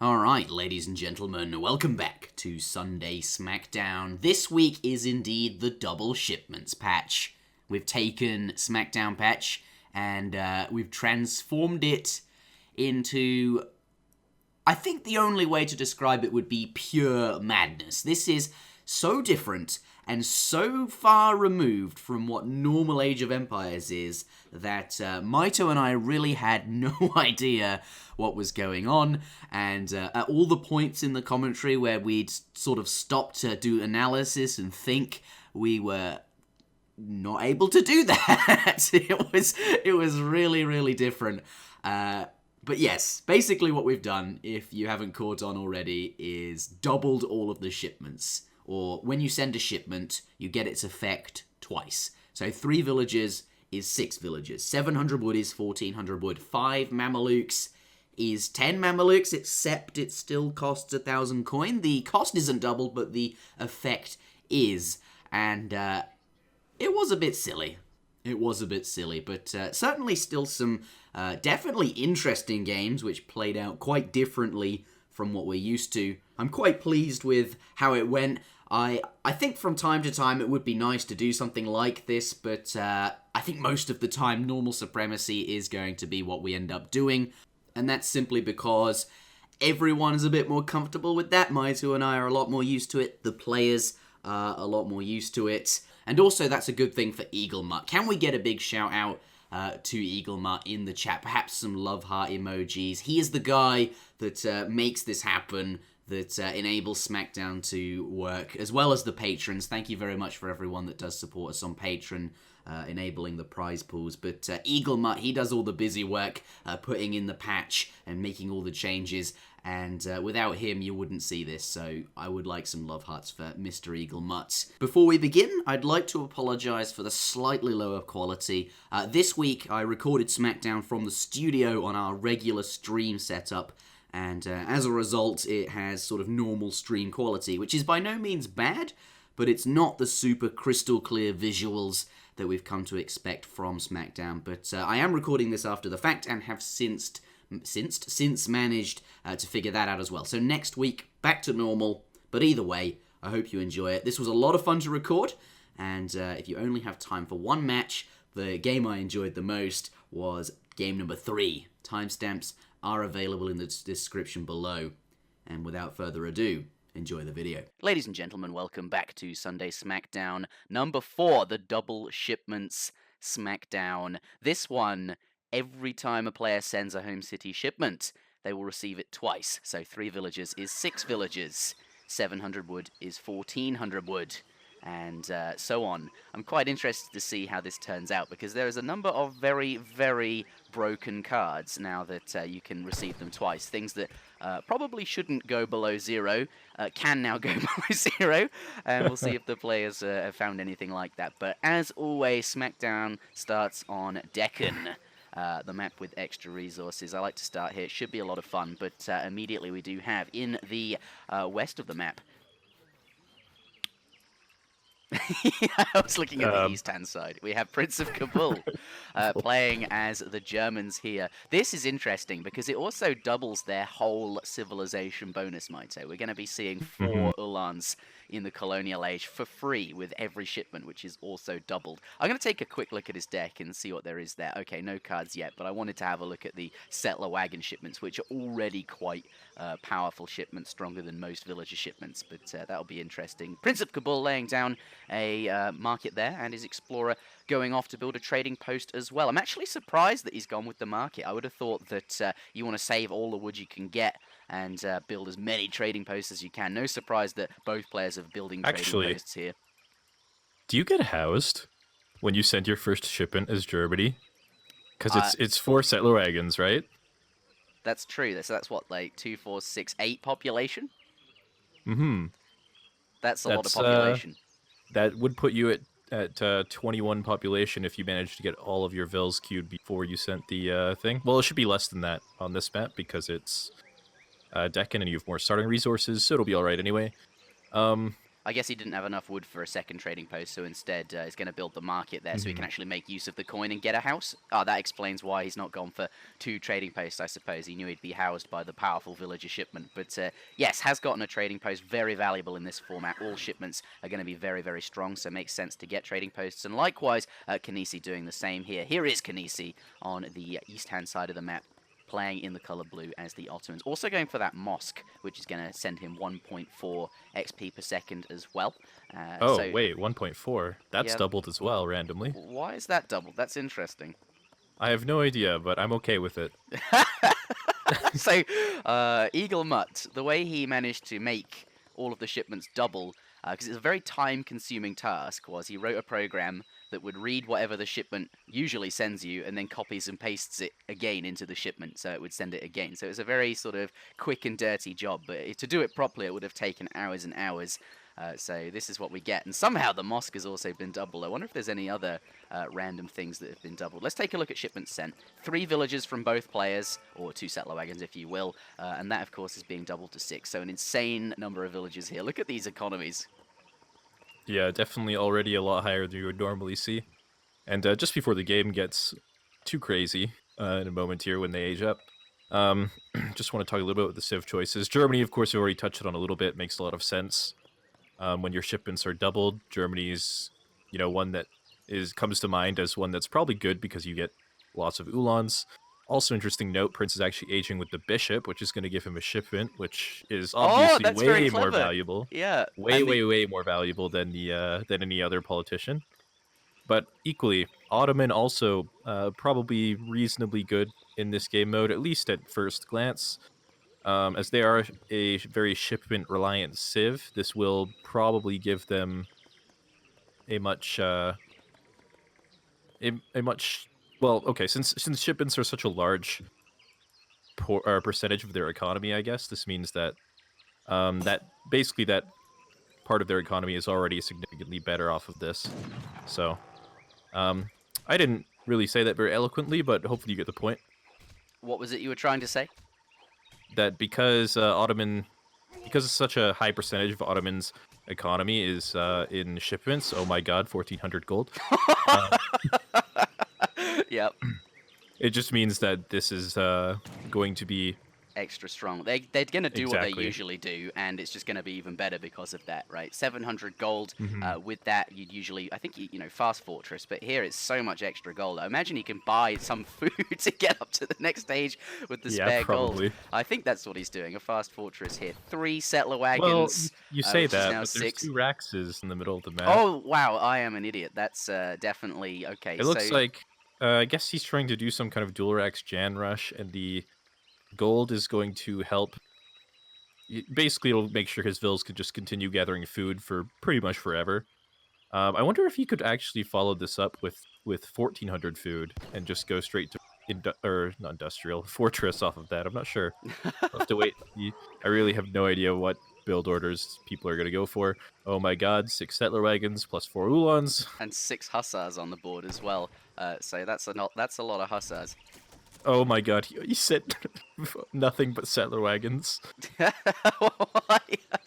Alright, ladies and gentlemen, welcome back to Sunday SmackDown. This week is indeed the double shipments patch. We've taken SmackDown patch and we've transformed it into... I think the only way to describe it would be pure madness. This is so different and so far removed from what normal Age of Empires is that Maito and I really had no idea what was going on, and at all the points in the commentary where we'd sort of stopped to do analysis and think, we were not able to do that. It was really, really different. But yes, basically what we've done, if you haven't caught on already, is doubled all of the shipments. Or when you send a shipment, you get its effect twice. So 3 villages is 6 villages. 700 wood is 1400 wood. 5 Mamelukes is 10 Mamelukes, except it still costs 1,000 coin. The cost isn't doubled, but the effect is. And it was a bit silly. But certainly still some definitely interesting games, which played out quite differently from what we're used to. I'm quite pleased with how it went. I think from time to time it would be nice to do something like this, but I think most of the time normal supremacy is going to be what we end up doing, and that's simply because everyone is a bit more comfortable with that. Maito and I are a lot more used to it. The players are a lot more used to it. And also that's a good thing for Eagle Mutt. Can we get a big shout out to Eagle Mutt in the chat? Perhaps some love heart emojis. He is the guy that makes this happen, that enables SmackDown to work, as well as the patrons. Thank you very much for everyone that does support us on Patreon, enabling the prize pools. But Eagle Mutt, he does all the busy work, putting in the patch and making all the changes. And without him, you wouldn't see this, so I would like some love hearts for Mr. Eagle Mutt. Before we begin, I'd like to apologise for the slightly lower quality. This week, I recorded SmackDown from the studio on our regular stream setup, and as a result, it has sort of normal stream quality, which is by no means bad, but it's not the super crystal clear visuals that we've come to expect from SmackDown. But I am recording this after the fact and have since managed to figure that out as well. So next week, back to normal. But either way, I hope you enjoy it. This was a lot of fun to record, and if you only have time for one match, the game I enjoyed the most was game number 3. Timestamps are available in the description below. And without further ado, enjoy the video. Ladies and gentlemen, welcome back to Sunday SmackDown number 4, the Double Shipments SmackDown. This one, every time a player sends a home city shipment, they will receive it twice. So 3 villages is 6 villages, 700 wood is 1400 wood, and so on. I'm quite interested to see how this turns out, because there is a number of very, very broken cards now that you can receive them twice. Things that probably shouldn't go below 0 can now go below 0, and we'll see if the players have found anything like that. But as always, SmackDown starts on Deccan. The map with extra resources. I like to start here. It should be a lot of fun, but immediately we do have in the west of the map. I was looking at the east-hand side. We have Prince of Kabul playing as the Germans here. This is interesting because it also doubles their whole civilization bonus, Maito. We're going to be seeing 4 Ulans in the colonial age for free with every shipment, which is also doubled. I'm going to take a quick look at his deck and see what there is there. Okay, no cards yet, but I wanted to have a look at the settler wagon shipments, which are already quite powerful shipments, stronger than most villager shipments, but that'll be interesting. Prince of Kabul laying down a market there, and his explorer going off to build a trading post as well. I'm actually surprised that he's gone with the market. I would have thought that you want to save all the wood you can get and build as many trading posts as you can. No surprise that both players are building trading posts here. Do you get housed when you send your first shipment as Germany? Because it's 4 settler wagons, right? That's true. That's what, like 2, 4, 6, 8 population? Mm-hmm. That's a lot of population. That would put you at 21 population if you managed to get all of your vills queued before you sent the thing. Well, it should be less than that on this map because it's Deccan and you have more starting resources, so it'll be all right anyway. I guess he didn't have enough wood for a second trading post, so instead he's going to build the market there so he can actually make use of the coin and get a house. Oh, that explains why he's not gone for 2 trading posts, I suppose. He knew he'd be housed by the powerful villager shipment. But yes, has gotten a trading post, very valuable in this format. All shipments are going to be very, very strong, so it makes sense to get trading posts. And likewise, Kanisi doing the same here. Here is Kanisi on the east-hand side of the map, playing in the color blue as the Ottomans. Also going for that mosque, which is going to send him 1.4 XP per second as well. Wait, 1.4? That's doubled as well, randomly. Why is that doubled? That's interesting. I have no idea, but I'm okay with it. So, Eagle Mutt, the way he managed to make all of the shipments double, because it's a very time-consuming task, was he wrote a program that would read whatever the shipment usually sends you and then copies and pastes it again into the shipment, so it would send it again. So it was a very sort of quick and dirty job, but to do it properly it would have taken hours and hours. So this is what we get. And somehow the mosque has also been doubled. I wonder if there's any other random things that have been doubled. Let's take a look at shipments sent. 3 villagers from both players, or 2 settler wagons if you will, and that of course is being doubled to 6. So an insane number of villagers here. Look at these economies. Yeah, definitely already a lot higher than you would normally see. And just before the game gets too crazy in a moment here when they age up, just want to talk a little bit about the civ choices. Germany, of course, we already touched on a little bit. Makes a lot of sense. When your shipments are doubled, Germany's, one that comes to mind as one that's probably good because you get lots of Ulans. Also, interesting note, Prince is actually aging with the bishop, which is going to give him a shipment, which is obviously way more valuable. Yeah, way more valuable than than any other politician. But equally, Ottoman also probably reasonably good in this game mode, at least at first glance. As they are a very shipment-reliant civ, this will probably give them a much well, okay, since shipments are such a large percentage of their economy, I guess this means that that part of their economy is already significantly better off of this. So, I didn't really say that very eloquently, but hopefully you get the point. What was it you were trying to say? That because because such a high percentage of Ottoman's economy is in shipments. Oh my God, 1,400 gold. Yep. It just means that this is going to be extra strong. They're going to do what they usually do, and it's just going to be even better because of that, right? 700 gold. With that, you'd usually, I think, fast fortress, but here it's so much extra gold. I imagine you can buy some food to get up to the next stage with the spare gold. I think that's what he's doing, a fast fortress here. 3 settler wagons. Well, you say that, but there's 2 Raxes in the middle of the map. Oh, wow, I am an idiot. That's definitely, okay. It looks like, I guess he's trying to do some kind of dual Rax Jan rush, and the gold is going to help. Basically, it'll make sure his vills can just continue gathering food for pretty much forever. I wonder if he could actually follow this up with 1,400 food and just go straight to not industrial fortress off of that. I'm not sure. I'll have to wait. I really have no idea what build orders people are going to go for. Oh my God, 6 settler wagons plus 4 Ulans and 6 hussars on the board as well. So that's a lot of hussars. Oh my God, he said nothing but settler wagons.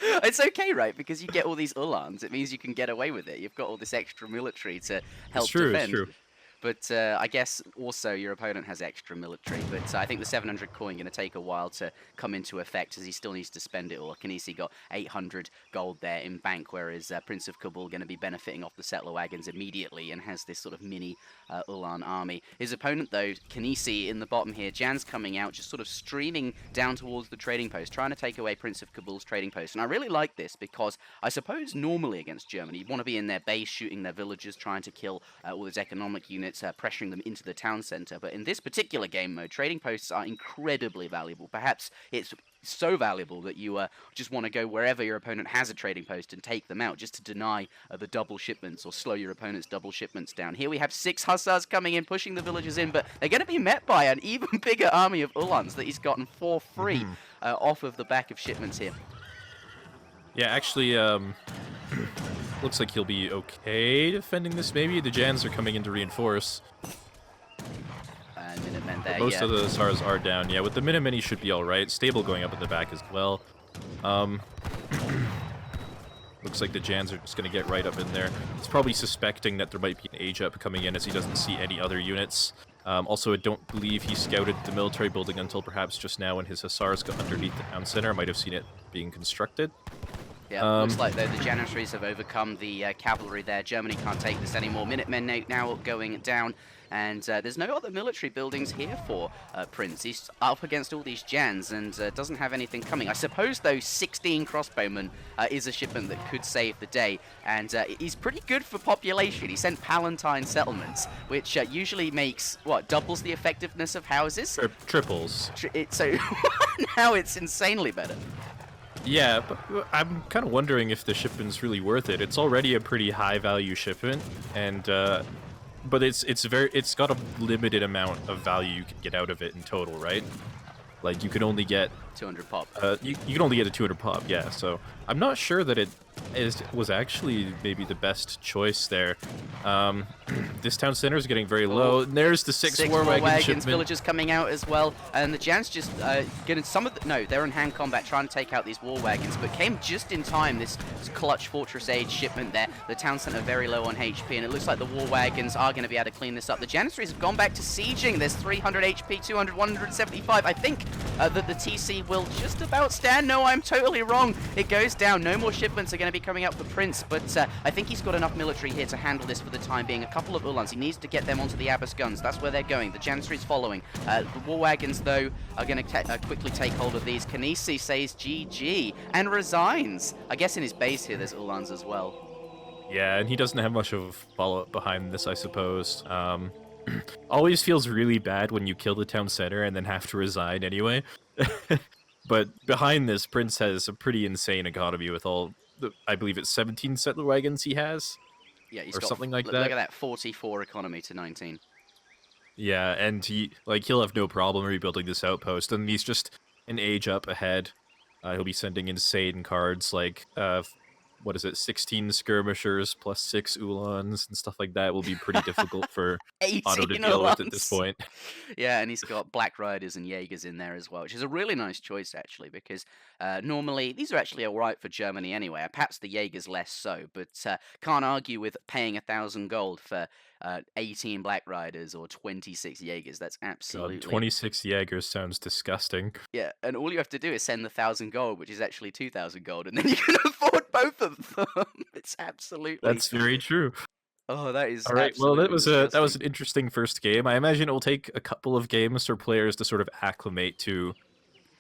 It's okay, right? Because you get all these Ulans. It means you can get away with it. You've got all this extra military to help defend. It's true. But I guess also your opponent has extra military. But I think the 700 coin going to take a while to come into effect as he still needs to spend it all. Kanisi got 800 gold there in bank, whereas Prince of Kabul going to be benefiting off the settler wagons immediately and has this sort of mini Ulan army. His opponent, though, Kanisi in the bottom here, Jan's coming out, just sort of streaming down towards the trading post, trying to take away Prince of Kabul's trading post. And I really like this because I suppose normally against Germany, you'd want to be in their base, shooting their villagers, trying to kill all his economic units, pressuring them into the town center. But in this particular game mode, trading posts are incredibly valuable. Perhaps it's so valuable that you just want to go wherever your opponent has a trading post and take them out, just to deny the double shipments or slow your opponent's double shipments down. Here we have 6 hussars coming in, pushing the villagers in, but they're going to be met by an even bigger army of Ulans that he's gotten for free off of the back of shipments here. Yeah, actually, looks like he'll be okay defending this, maybe. The Jans are coming in to reinforce. Minutemen there, most of the Hussars are down. Yeah, with the Minutemen, he should be alright. Stable going up at the back as well. Looks like the Jans are just going to get right up in there. He's probably suspecting that there might be an age up coming in as he doesn't see any other units. Also, I don't believe he scouted the military building until perhaps just now when his Hussars got underneath the town center. Might have seen it being constructed. Yeah, looks like the Janissaries have overcome the cavalry there. Germany can't take this anymore. Minutemen now going down, and there's no other military buildings here for Prince. He's up against all these Jans and doesn't have anything coming. I suppose, though, 16 crossbowmen is a shipment that could save the day, and he's pretty good for population. He sent Palatine settlements, which usually makes, doubles the effectiveness of houses? Triples. So now it's insanely better. Yeah, but I'm kind of wondering if the shipment's really worth it. It's already a pretty high value shipment, and but it's got a limited amount of value you can get out of it in total, right? Like you can only get 200 pop. You can only get a 200 pop, yeah. So I'm not sure that it was actually maybe the best choice there. This town center is getting very low. And there's the six war wagons. Shipment. Villagers coming out as well, and the Jans just getting some of the they're in hand combat trying to take out these war wagons, but came just in time. This clutch Fortress Age shipment there. The town center very low on HP, and it looks like the war wagons are going to be able to clean this up. The Janissaries have gone back to sieging. There's 300 HP, 200, 175. I think that the TC will just about stand. No, I'm totally wrong. It goes down. No more shipments are going to be coming up for Prince, but I think he's got enough military here to handle this for the time being. A couple of Uhlans. He needs to get them onto the Abbas guns. That's where they're going. The Janissaries following. The war wagons, though, are going to quickly take hold of these. Kanisi says GG and resigns. I guess in his base here, there's Uhlans as well. Yeah, and he doesn't have much of follow-up behind this, I suppose. Always feels really bad when you kill the town center and then have to resign anyway. But behind this, Prince has a pretty insane economy with all the, I believe it's 17 settler wagons he has. Yeah, he's or got something like that. Look at that, 44 economy to 19. Yeah, and he'll have no problem rebuilding this outpost, and he's just an age up ahead. He'll be sending insane cards like 16 skirmishers plus 6 Uhlans and stuff like that will be pretty difficult for Otto to deal with at this point. Yeah, and he's got Black Riders and Jaegers in there as well, which is a really nice choice, actually, because normally these are actually all right for Germany anyway. Perhaps the Jaegers less so, but can't argue with paying 1,000 gold for 18 Black Riders or 26 Jaegers. That's absolutely... 26 Jaegers sounds disgusting. Yeah, and all you have to do is send the 1,000 gold, which is actually 2,000 gold, and then you can afford both of them. It's absolutely... That's very true. Oh, that is all right. Well, that was disgusting. an interesting first game. I imagine it will take a couple of games for players to sort of acclimate to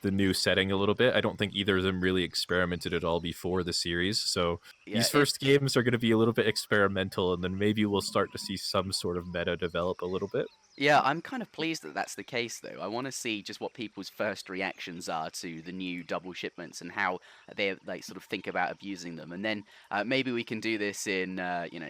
the new setting a little bit. I don't think either of them really experimented at all before the series, so these first games are going to be a little bit experimental, and then maybe we'll start to see some sort of meta develop a little bit. Yeah, I'm kind of pleased that that's the case, though. I want to see just what people's first reactions are to the new double shipments and how they sort of think about abusing them. And then maybe we can do this in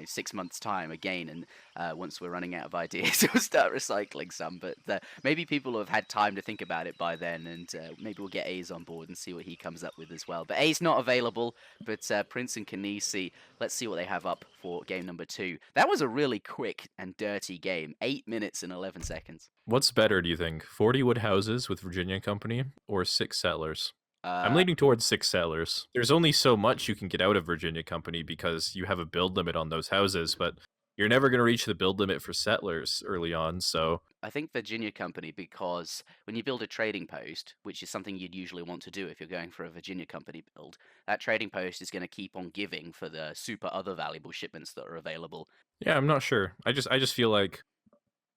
6 months' time again. And once we're running out of ideas, we'll start recycling some. But maybe people will have had time to think about it by then, and maybe we'll get Ace on board and see what he comes up with as well. But Ace not available. But Prince and Kanisi, let's see what they have up for game number 2. That was a really quick and dirty game. 8 minutes and 11 seconds. What's better, do you think? 40 wood houses with Virginia Company or 6 settlers? I'm leaning towards 6 settlers. There's only so much you can get out of Virginia Company because you have a build limit on those houses, but you're never going to reach the build limit for settlers early on, so... I think Virginia Company, because when you build a trading post, which is something you'd usually want to do if you're going for a Virginia Company build, that trading post is going to keep on giving for the super other valuable shipments that are available. Yeah, I'm not sure. I just feel like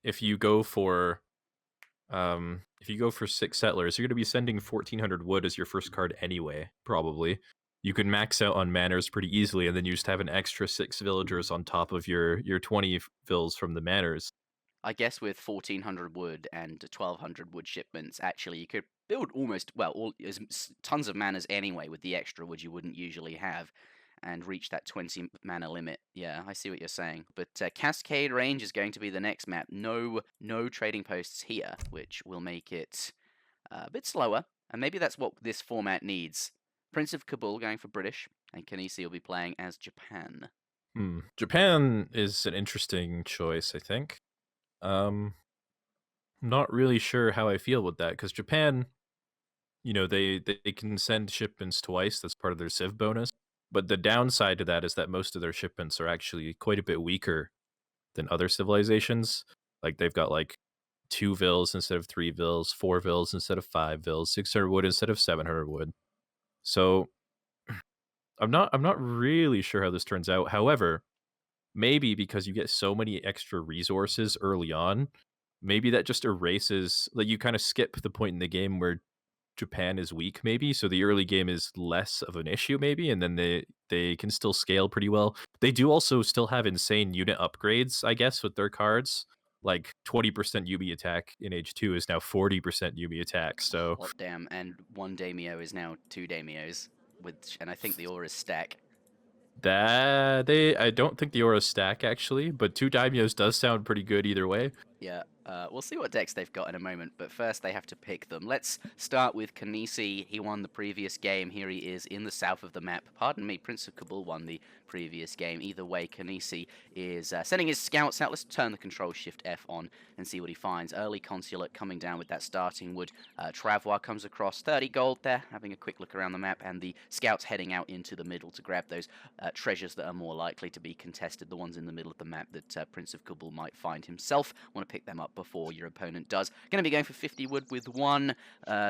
if you go for 6 settlers, you're going to be sending 1,400 wood as your first card anyway, probably. You can max out on manors pretty easily, and then you just have an extra 6 villagers on top of your 20 vills from the manors. I guess with 1,400 wood and 1,200 wood shipments, actually, you could build almost, tons of manors anyway with the extra wood you wouldn't usually have, and reach that 20 mana limit. Yeah, I see what you're saying. But Cascade Range is going to be the next map. No trading posts here, which will make it a bit slower. And maybe that's what this format needs. Prince of Kabul going for British, and Kanisi will be playing as Japan. Japan is an interesting choice, I think. Not really sure how I feel with that, because Japan, they can send shipments twice. That's part of their Civ bonus. But the downside to that is that most of their shipments are actually quite a bit weaker than other civilizations. Like they've got like 2 vills instead of 3 vills, 4 vills instead of 5 vills, 600 wood instead of 700 wood. So I'm not really sure how this turns out. However, maybe because you get so many extra resources early on, maybe that just erases, like, you kind of skip the point in the game where Japan is weak, maybe, so the early game is less of an issue, maybe, and then they can still scale pretty well. They do also still have insane unit upgrades, I guess, with their cards. Like 20% Yubi attack in H2 is now 40% Yubi attack. So Hot damn, and one daimyo is now 2 daimyos, and I think the auras stack. I don't think the aura stack actually, but 2 daimyos does sound pretty good either way. Yeah, we'll see what decks they've got in a moment, but first they have to pick them. Let's start with Kanisi. He won the previous game. Here he is in the south of the map. Pardon me, Prince of Kabul won the previous game. Either way, Kanisi is sending his scouts out. Let's turn the control shift F on and see what he finds. Early Consulate coming down with that starting wood. Travois comes across, 30 gold there, having a quick look around the map, and the scouts heading out into the middle to grab those treasures that are more likely to be contested, the ones in the middle of the map that Prince of Kabul might find himself. Want to pick them up before your opponent does. Going to be going for 50 wood with 1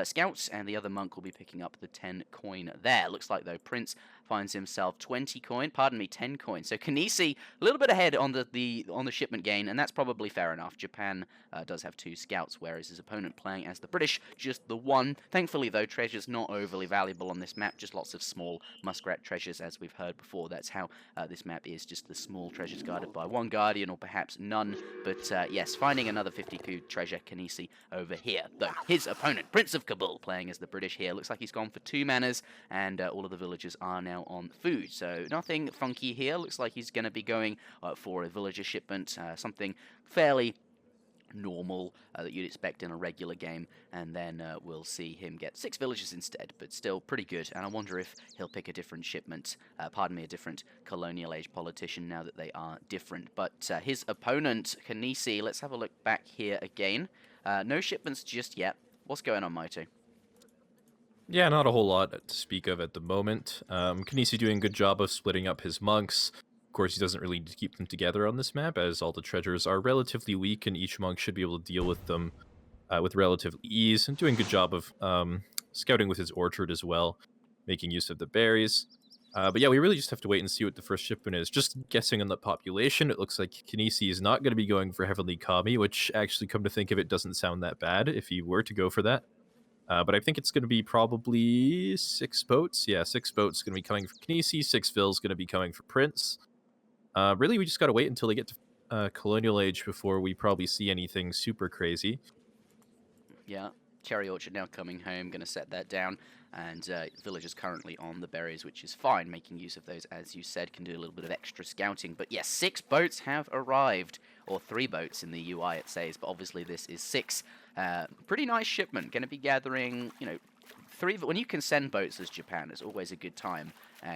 scout, and the other monk will be picking up the 10 coin there. Looks like, though, Prince finds himself 20 coin, 10 coin. So Kanisi a little bit ahead on the shipment gain, and that's probably fair enough. Japan does have 2 scouts, whereas his opponent playing as the British, just the 1. Thankfully, though, treasures not overly valuable on this map, just lots of small muskrat treasures, as we've heard before. That's how this map is, just the small treasures guarded by 1 guardian, or perhaps none. But yes, finding another 50 treasure, Kanisi over here. Though his opponent, Prince of Kabul, playing as the British here, looks like he's gone for 2 manas, and all of the villagers are now on food. So nothing funky here. Looks like he's going to be going for a villager shipment, something fairly normal that you'd expect in a regular game, and then we'll see him get 6 villagers instead, but still pretty good. And I wonder if he'll pick a different shipment, a different colonial age politician, now that they are different. But his opponent, Kanisi, let's have a look back here again. No shipments just yet. What's going on, Moto? Yeah, not a whole lot to speak of at the moment. Kanisi doing a good job of splitting up his monks. Of course, he doesn't really keep them together on this map, as all the treasures are relatively weak, and each monk should be able to deal with them with relative ease, and doing a good job of scouting with his orchard as well, making use of the berries. But yeah, we really just have to wait and see what the first shipment is. Just guessing on the population, it looks like Kanisi is not going to be going for Heavenly Kami, which, actually, come to think of it, doesn't sound that bad if he were to go for that. But I think it's going to be probably 6 boats. Yeah, 6 boats going to be coming for Kanisi, 6 vills going to be coming for Prince. Really, we just got to wait until they get to Colonial Age before we probably see anything super crazy. Yeah, Cherry Orchard now coming home, going to set that down, and villagers currently on the berries, which is fine, making use of those, as you said, can do a little bit of extra scouting. But yes, 6 boats have arrived, or 3 boats in the UI it says, but obviously this is 6. Pretty nice shipment, going to be gathering, 3, when you can send boats as Japan, it's always a good time.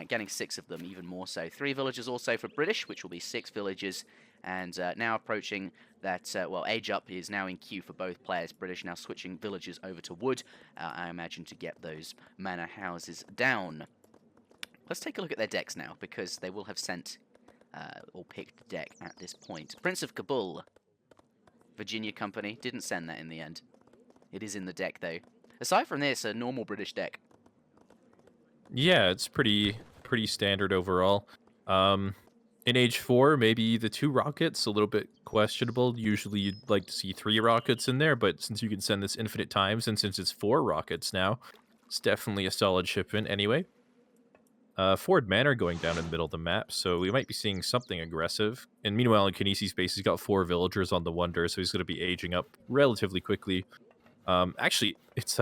Getting 6 of them, even more so. 3 villagers also for British, which will be 6 villagers. And now approaching that, Age Up is now in queue for both players. British now switching villagers over to wood, I imagine, to get those manor houses down. Let's take a look at their decks now, because they will have sent or picked deck at this point. Prince of Kabul, Virginia Company, didn't send that in the end. It is in the deck, though. Aside from this, a normal British deck. Yeah, it's pretty standard overall. In Age 4, maybe the 2 rockets, a little bit questionable. Usually you'd like to see 3 rockets in there, but since you can send this infinite times, and since it's 4 rockets now, it's definitely a solid shipment anyway. Ford Manor going down in the middle of the map, so we might be seeing something aggressive. And meanwhile, in Kanisi's base, he's got 4 villagers on the Wonder, so he's going to be aging up relatively quickly. Actually, it's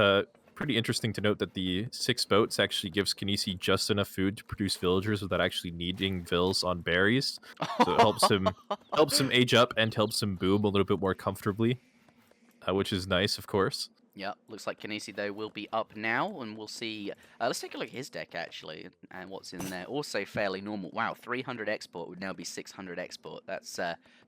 pretty interesting to note that the 6 boats actually gives Kanisi just enough food to produce villagers without actually needing vills on berries. So it helps him age up and helps him boom a little bit more comfortably, which is nice, of course. Yeah, looks like Kinesi though will be up now, and we'll see. Let's take a look at his deck actually, and what's in there. Also fairly normal. Wow, 300 export would now be 600 export. That's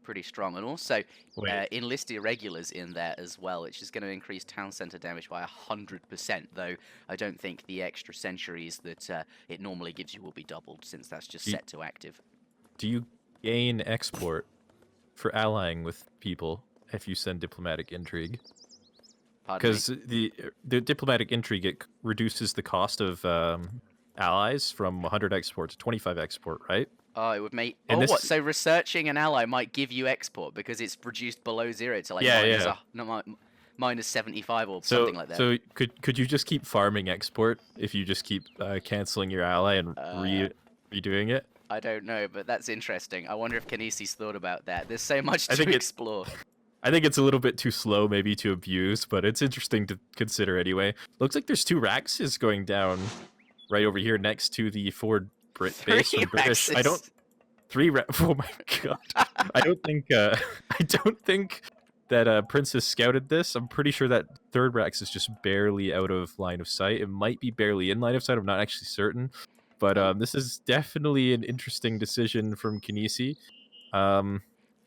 pretty strong. And also Wait. enlist irregulars in there as well, which is going to increase town center damage by 100%. Though I don't think the extra centuries that it normally gives you will be doubled, since that's just set to active. Do you gain export for allying with people if you send diplomatic intrigue? Pardon me? Because the diplomatic intrigue, it reduces the cost of allies from 100 export to 25 export, right? Oh, it would make. And Oh, this- what? So researching an ally might give you export because it's reduced below 0 to like minus 75 or So, something like that. so could you just keep farming export if you just keep canceling your ally and redoing it? I don't know, but that's interesting. I wonder if Kinesi's thought about that. There's so much I to think explore. I think it's a little bit too slow maybe to abuse, but it's interesting to consider anyway. Looks like there's 2 Raxes going down right over here next to the forward base from British. I don't 3 Oh my god. I don't think that Prince has scouted this. I'm pretty sure that 3rd Rax is just barely out of line of sight. It might be barely in line of sight. I'm not actually certain. But this is definitely an interesting decision from Kinesi.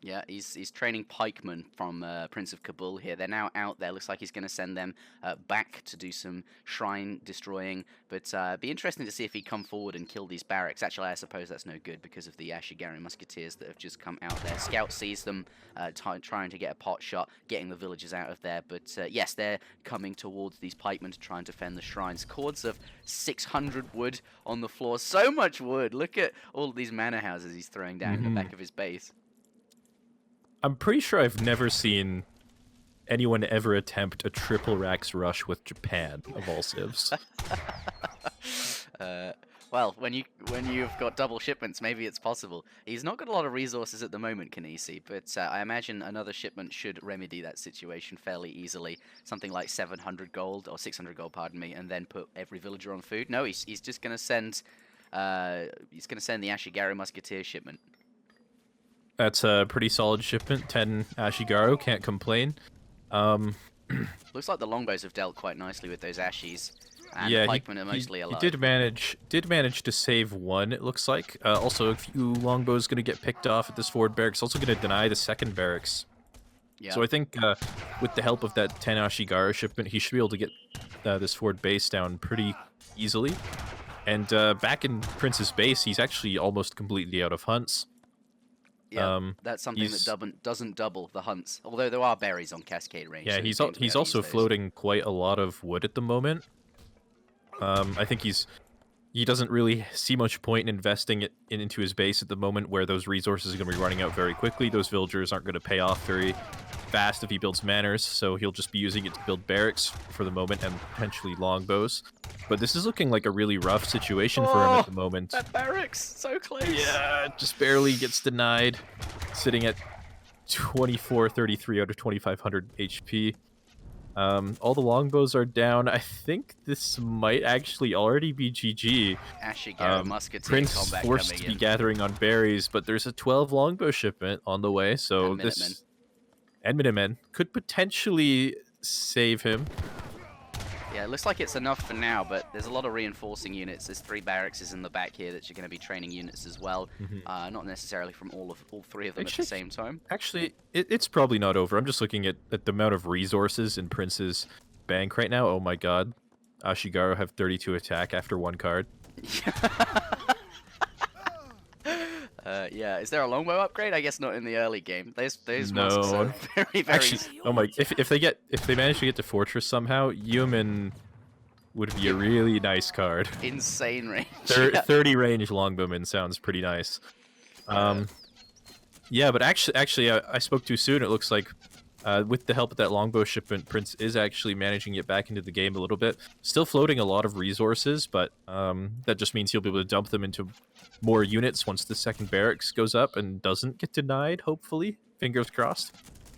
Yeah, he's training pikemen from Prince of Kabul here. They're now out there. Looks like he's going to send them back to do some shrine destroying. But be interesting to see if he'd come forward and kill these barracks. Actually, I suppose that's no good because of the Ashigari musketeers that have just come out there. Scout sees them trying to get a pot shot, getting the villagers out of there. But yes, they're coming towards these pikemen to try and defend the shrines. Cords of 600 wood on the floor. So much wood. Look at all of these manor houses he's throwing down in the back of his base. I'm pretty sure I've never seen anyone ever attempt a triple Rax rush with Japan of all civs. Well, when you've got double shipments, maybe it's possible. He's not got a lot of resources at the moment, Kinesi, but I imagine another shipment should remedy that situation fairly easily. Something like 700 gold or 600 gold, pardon me, and then put every villager on food. No, he's just going to send the Ashigari musketeer shipment. That's a pretty solid shipment. 10 Ashigaru, can't complain. Looks like the longbows have dealt quite nicely with those Ashis. And the pikemen are mostly alive. He did manage to save one, it looks like. Also, a few longbows going to get picked off at this forward barracks. Also going to deny the second barracks. Yeah. So I think with the help of that 10 Ashigaru shipment, he should be able to get this forward base down pretty easily. And back in Prince's base, he's actually almost completely out of hunts. Yeah, that's something that doesn't double the hunts. Although there are berries on Cascade Range. Yeah, so he's also floating quite a lot of wood at the moment. I think he doesn't really see much point in investing it into his base at the moment, where those resources are going to be running out very quickly. Those villagers aren't going to pay off very fast if he builds manors, so he'll just be using it to build barracks for the moment and potentially longbows. But this is looking like a really rough situation for him at the moment. That barracks, so close. Yeah, just barely gets denied, sitting at 2433 out of 2500 HP. All the longbows are down. I think this might actually already be GG. Ashigari musketeer Prince combat forced coming to be in. gathering on berries, but there's a 12 longbow shipment on the way, so And Minutemen. And Minutemen could potentially save him. Yeah, it looks like it's enough for now, but there's a lot of reinforcing units. There's 3 barracks in the back here that you're going to be training units as well. Not necessarily from all 3 of them at the same time. Actually, it's probably not over. I'm just looking at the amount of resources in Prince's bank right now. Oh my god. Ashigaru have 32 attack after 1 card. Yeah, is there a longbow upgrade? I guess not in the early game. Those No. musks are very, very... Actually, oh my, if they manage to get to Fortress somehow, Yuman would be a really nice card. insane range. 30 range longbowman sounds pretty nice. Yeah, but actually, I spoke too soon. It looks like with the help of that longbow shipment, Prince is actually managing to get back into the game a little bit. Still floating a lot of resources, but that just means he'll be able to dump them into more units once the second barracks goes up and doesn't get denied, hopefully. Fingers crossed.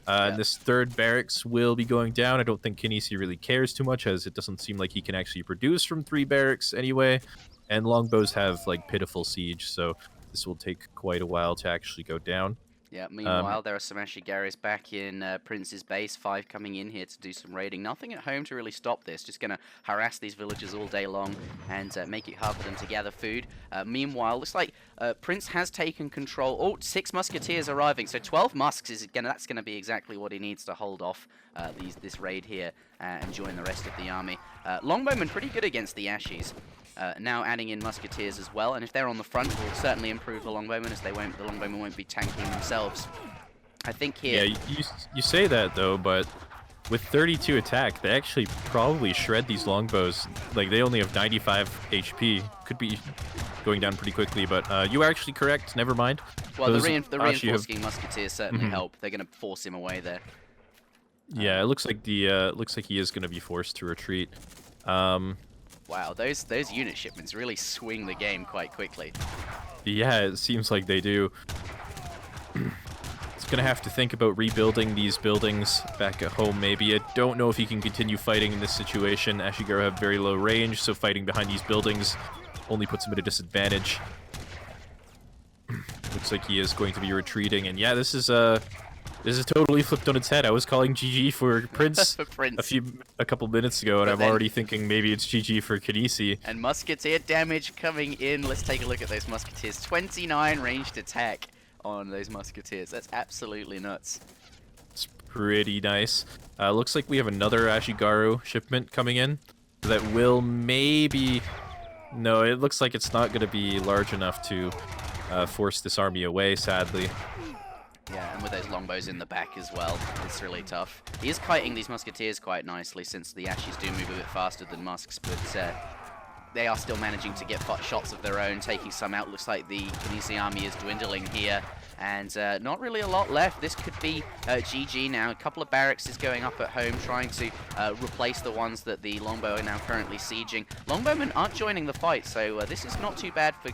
And this 3rd barracks will be going down. I don't think Kinesi really cares too much, as it doesn't seem like he can actually produce from 3 barracks anyway. And longbows have, like, pitiful siege, so this will take quite a while to actually go down. Yeah, meanwhile, there are some Ashigaris back in Prince's base. 5 coming in here to do some raiding. Nothing at home to really stop this. Just going to harass these villagers all day long and make it hard for them to gather food. Meanwhile, looks like Prince has taken control. Oh, 6 musketeers arriving. So 12 musks that's going to be exactly what he needs to hold off this raid here and join the rest of the army. Longbowmen pretty good against the Ashies. Now adding in musketeers as well, and if they're on the front, will certainly improve the longbowmen, as the longbowmen won't be tanking themselves. I think here. Yeah, you say that though, but with 32 attack, they actually probably shred these longbows. Like they only have 95 HP. Could be going down pretty quickly, but you are actually correct. Never mind. Well, the reinforcing musketeers certainly help. They're going to force him away there. Yeah, it looks like he is going to be forced to retreat. Wow, those unit shipments really swing the game quite quickly. Yeah, it seems like they do. It's gonna have to think about rebuilding these buildings back at home, maybe. I don't know if he can continue fighting in this situation. Ashigaru have very low range, so fighting behind these buildings only puts him at a disadvantage. Looks like he is going to be retreating, and yeah, this is totally flipped on its head. I was calling GG for Prince, For Prince. a couple minutes ago, and But I'm then- already thinking maybe it's GG for Kinesi. And musketeer damage coming in. Let's take a look at those musketeers. 29 ranged attack on those musketeers. That's absolutely nuts. It's pretty nice. Looks like we have another Ashigaru shipment coming in that will maybe... No, it looks like it's not going to be large enough to force this army away, sadly. Yeah, and with those longbows in the back as well, it's really tough. He is kiting these musketeers quite nicely, since the Ashies do move a bit faster than musks, but they are still managing to get shots of their own, taking some out. Looks like the Kinesi army is dwindling here, and not really a lot left. This could be GG now. A couple of barracks is going up at home, trying to replace the ones that the longbow are now currently sieging. Longbowmen aren't joining the fight, so this is not too bad for...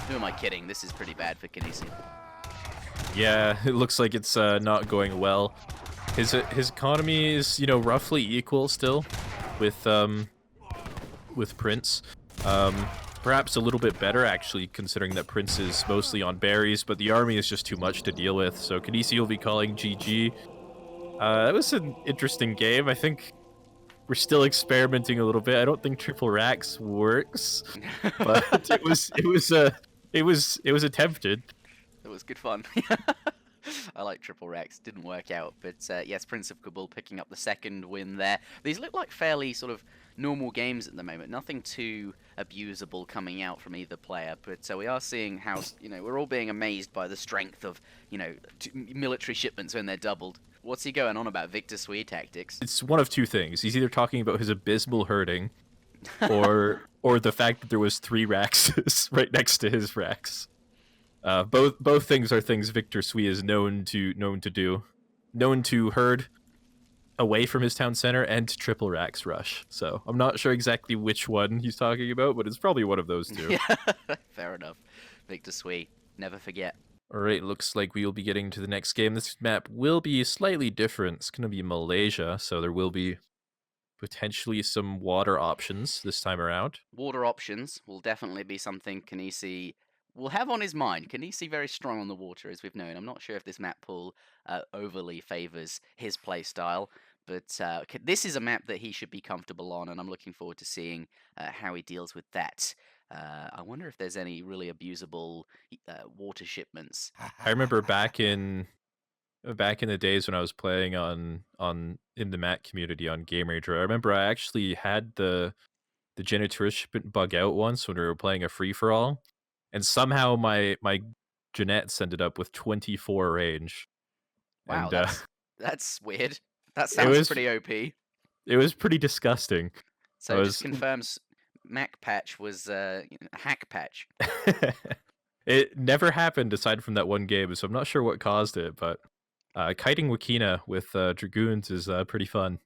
who am I kidding? This is pretty bad for Kinesi. Yeah, it looks like it's not going well. His economy is, roughly equal still with Prince. Perhaps a little bit better, actually, considering that Prince is mostly on berries, but the army is just too much to deal with, so Kinesi will be calling GG. That was an interesting game. I think we're still experimenting a little bit. I don't think triple racks works, but it was attempted. It was good fun. I like triple Rex. Didn't work out, but yes, Prince of Kabul picking up the second win there. These look like fairly sort of normal games at the moment. Nothing too abusable coming out from either player, but we are seeing how we're all being amazed by the strength of military shipments when they're doubled. What's he going on about, Victor Sui tactics? It's one of two things. He's either talking about his abysmal herding, or the fact that there was 3 racks right next to his racks. Both things are things Victor Sui is known to do. Known to herd away from his town center and to triple racks rush. So I'm not sure exactly which one he's talking about, but it's probably one of those two. Yeah, fair enough. Victor Sui, never forget. Alright, looks like we'll be getting to the next game. This map will be slightly different. It's going to be Malaysia, so there will be potentially some water options this time around. Water options will definitely be something Kinesi will have on his mind. Kinesi very strong on the water, as we've known. I'm not sure if this map pool overly favours his play style, but this is a map that he should be comfortable on, and I'm looking forward to seeing how he deals with that. I wonder if there's any really abusable water shipments. I remember back in the days when I was playing in the Mac community on Game Ranger, I remember I actually had the Genitourist shipment bug out once when we were playing a free-for-all, and somehow my Jeanettes ended up with 24 range. Wow, And, that's weird. That sounds pretty OP. It was pretty disgusting. So it just confirms Mac patch was hack patch. It never happened aside from that one game, so I'm not sure what caused it, but kiting Wakina with Dragoons is pretty fun.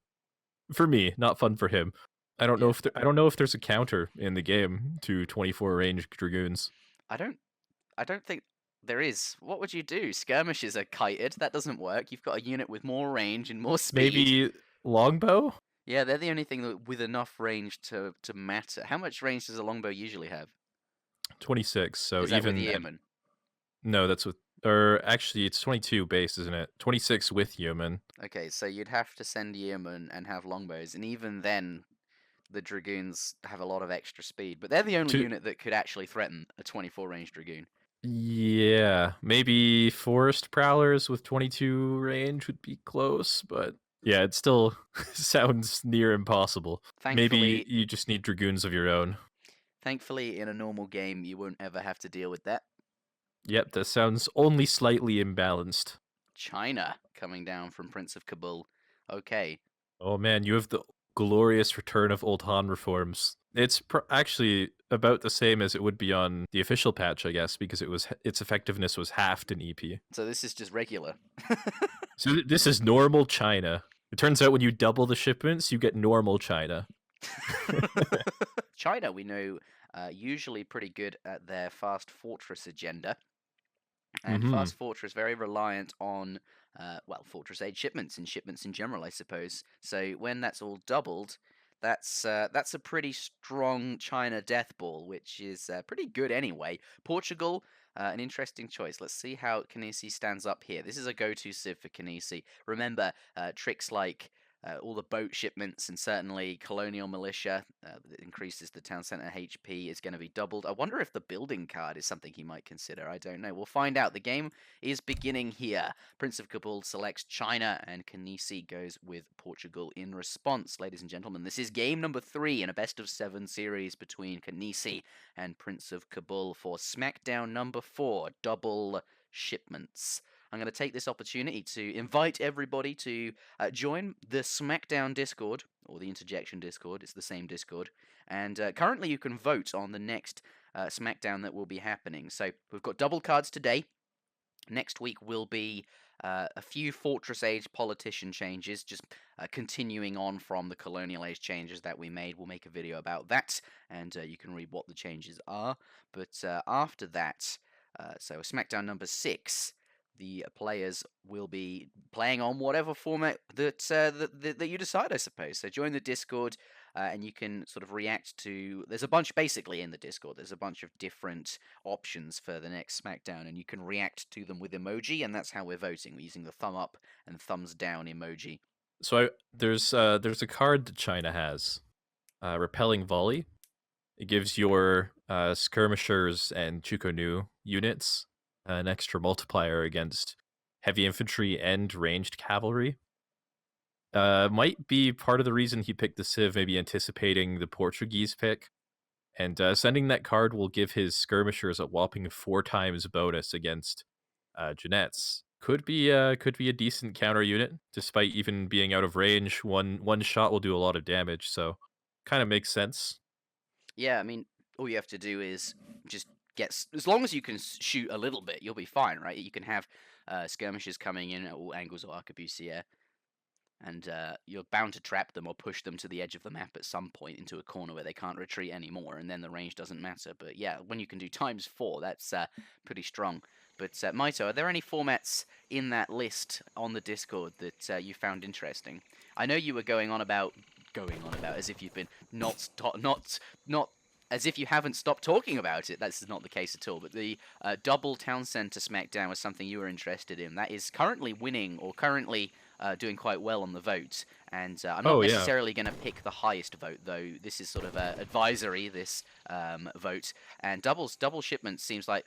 For me, not fun for him. I don't know if there's a counter in the game to 24 range Dragoons. I don't think there is. What would you do? Skirmishes are kited. That doesn't work. You've got a unit with more range and more speed. Maybe longbow? Yeah, they're the only thing with enough range to matter. How much range does a longbow usually have? 26. So Is that even with the Yeoman? no, that's with or actually, it's 22 base, isn't it? 26 with Yeoman. Okay, so you'd have to send Yeoman and have longbows, and even then, the Dragoons have a lot of extra speed. But they're the only Two, unit that could actually threaten a 24 range Dragoon. yeah, maybe Forest Prowlers with 22 range would be close, but yeah, it still sounds near impossible. Maybe Thankfully, you just need Dragoons of your own. thankfully, in a normal game, you won't ever have to deal with that. Yep, that sounds only slightly imbalanced. China coming down from Prince of Kabul. Okay, Oh man, you have the glorious return of Old Han reforms. It's actually about the same as it would be on the official patch, I guess, because its effectiveness was halved in EP. so this is just regular. So this is normal China. It turns out when you double the shipments, you get normal China. China, we know, usually pretty good at their fast fortress agenda. And Fast Fortress very reliant on, well, Fortress Age shipments and shipments in general, I suppose. So when that's all doubled, that's a pretty strong China death ball, which is pretty good anyway. Portugal, an interesting choice. Let's see how Kinesi stands up here. This is a go-to civ for Kinesi. Remember, tricks like all the boat shipments and certainly colonial militia that increases the town center HP is going to be doubled. I wonder if the building card is something he might consider. I don't know. We'll find out. The game is beginning here. Prince of Kabul selects China and Kinesi goes with Portugal in response. Ladies and gentlemen, this is game number 3 in a best of 7 series between Kinesi and Prince of Kabul for SmackDown number 4, double shipments. I'm going to take this opportunity to invite everybody to join the SmackDown Discord, or the Interjection Discord. It's the same Discord. And currently you can vote on the next SmackDown that will be happening. So we've got double cards today. Next week will be a few Fortress Age politician changes, just continuing on from the Colonial Age changes that we made. We'll make a video about that, and you can read what the changes are. But after that, so SmackDown number 6, the players will be playing on whatever format that you decide, I suppose. So join the Discord, and you can sort of react to. There's a bunch basically in the Discord. There's a bunch of different options for the next SmackDown, and you can react to them with emoji, and that's how we're voting. We're using the thumb up and thumbs down emoji. So there's a card that China has, Repelling Volley. It gives your skirmishers and Chukonu units an extra multiplier against heavy infantry and ranged cavalry. Might be part of the reason he picked the Civ, maybe anticipating the Portuguese pick. And sending that card will give his skirmishers a whopping 4 times bonus against Jeannettes. Could be a decent counter unit, despite even being out of range. One shot will do a lot of damage, so kind of makes sense. Yeah, I mean, all you have to do is just as long as you can shoot a little bit, you'll be fine, right? You can have skirmishers coming in at all angles of arquebusier, and you're bound to trap them or push them to the edge of the map at some point into a corner where they can't retreat anymore, and then the range doesn't matter. But yeah, when you can do ×4, that's pretty strong. But Maito, are there any formats in that list on the Discord that you found interesting? I know you were going on about as if you've been not as if you haven't stopped talking about it. That's not the case at all. But the double town center SmackDown was something you were interested in. That is currently winning, or currently doing quite well on the vote. And I'm not necessarily going to pick the highest vote, though. This is sort of advisory, this vote. And double shipment seems like,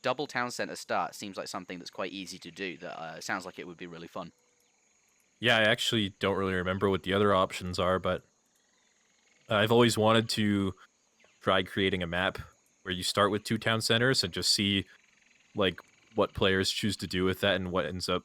double town center start seems like something that's quite easy to do. That sounds like it would be really fun. Yeah, I actually don't really remember what the other options are, but I've always wanted to try creating a map where you start with 2 town centers and just see like what players choose to do with that and what ends up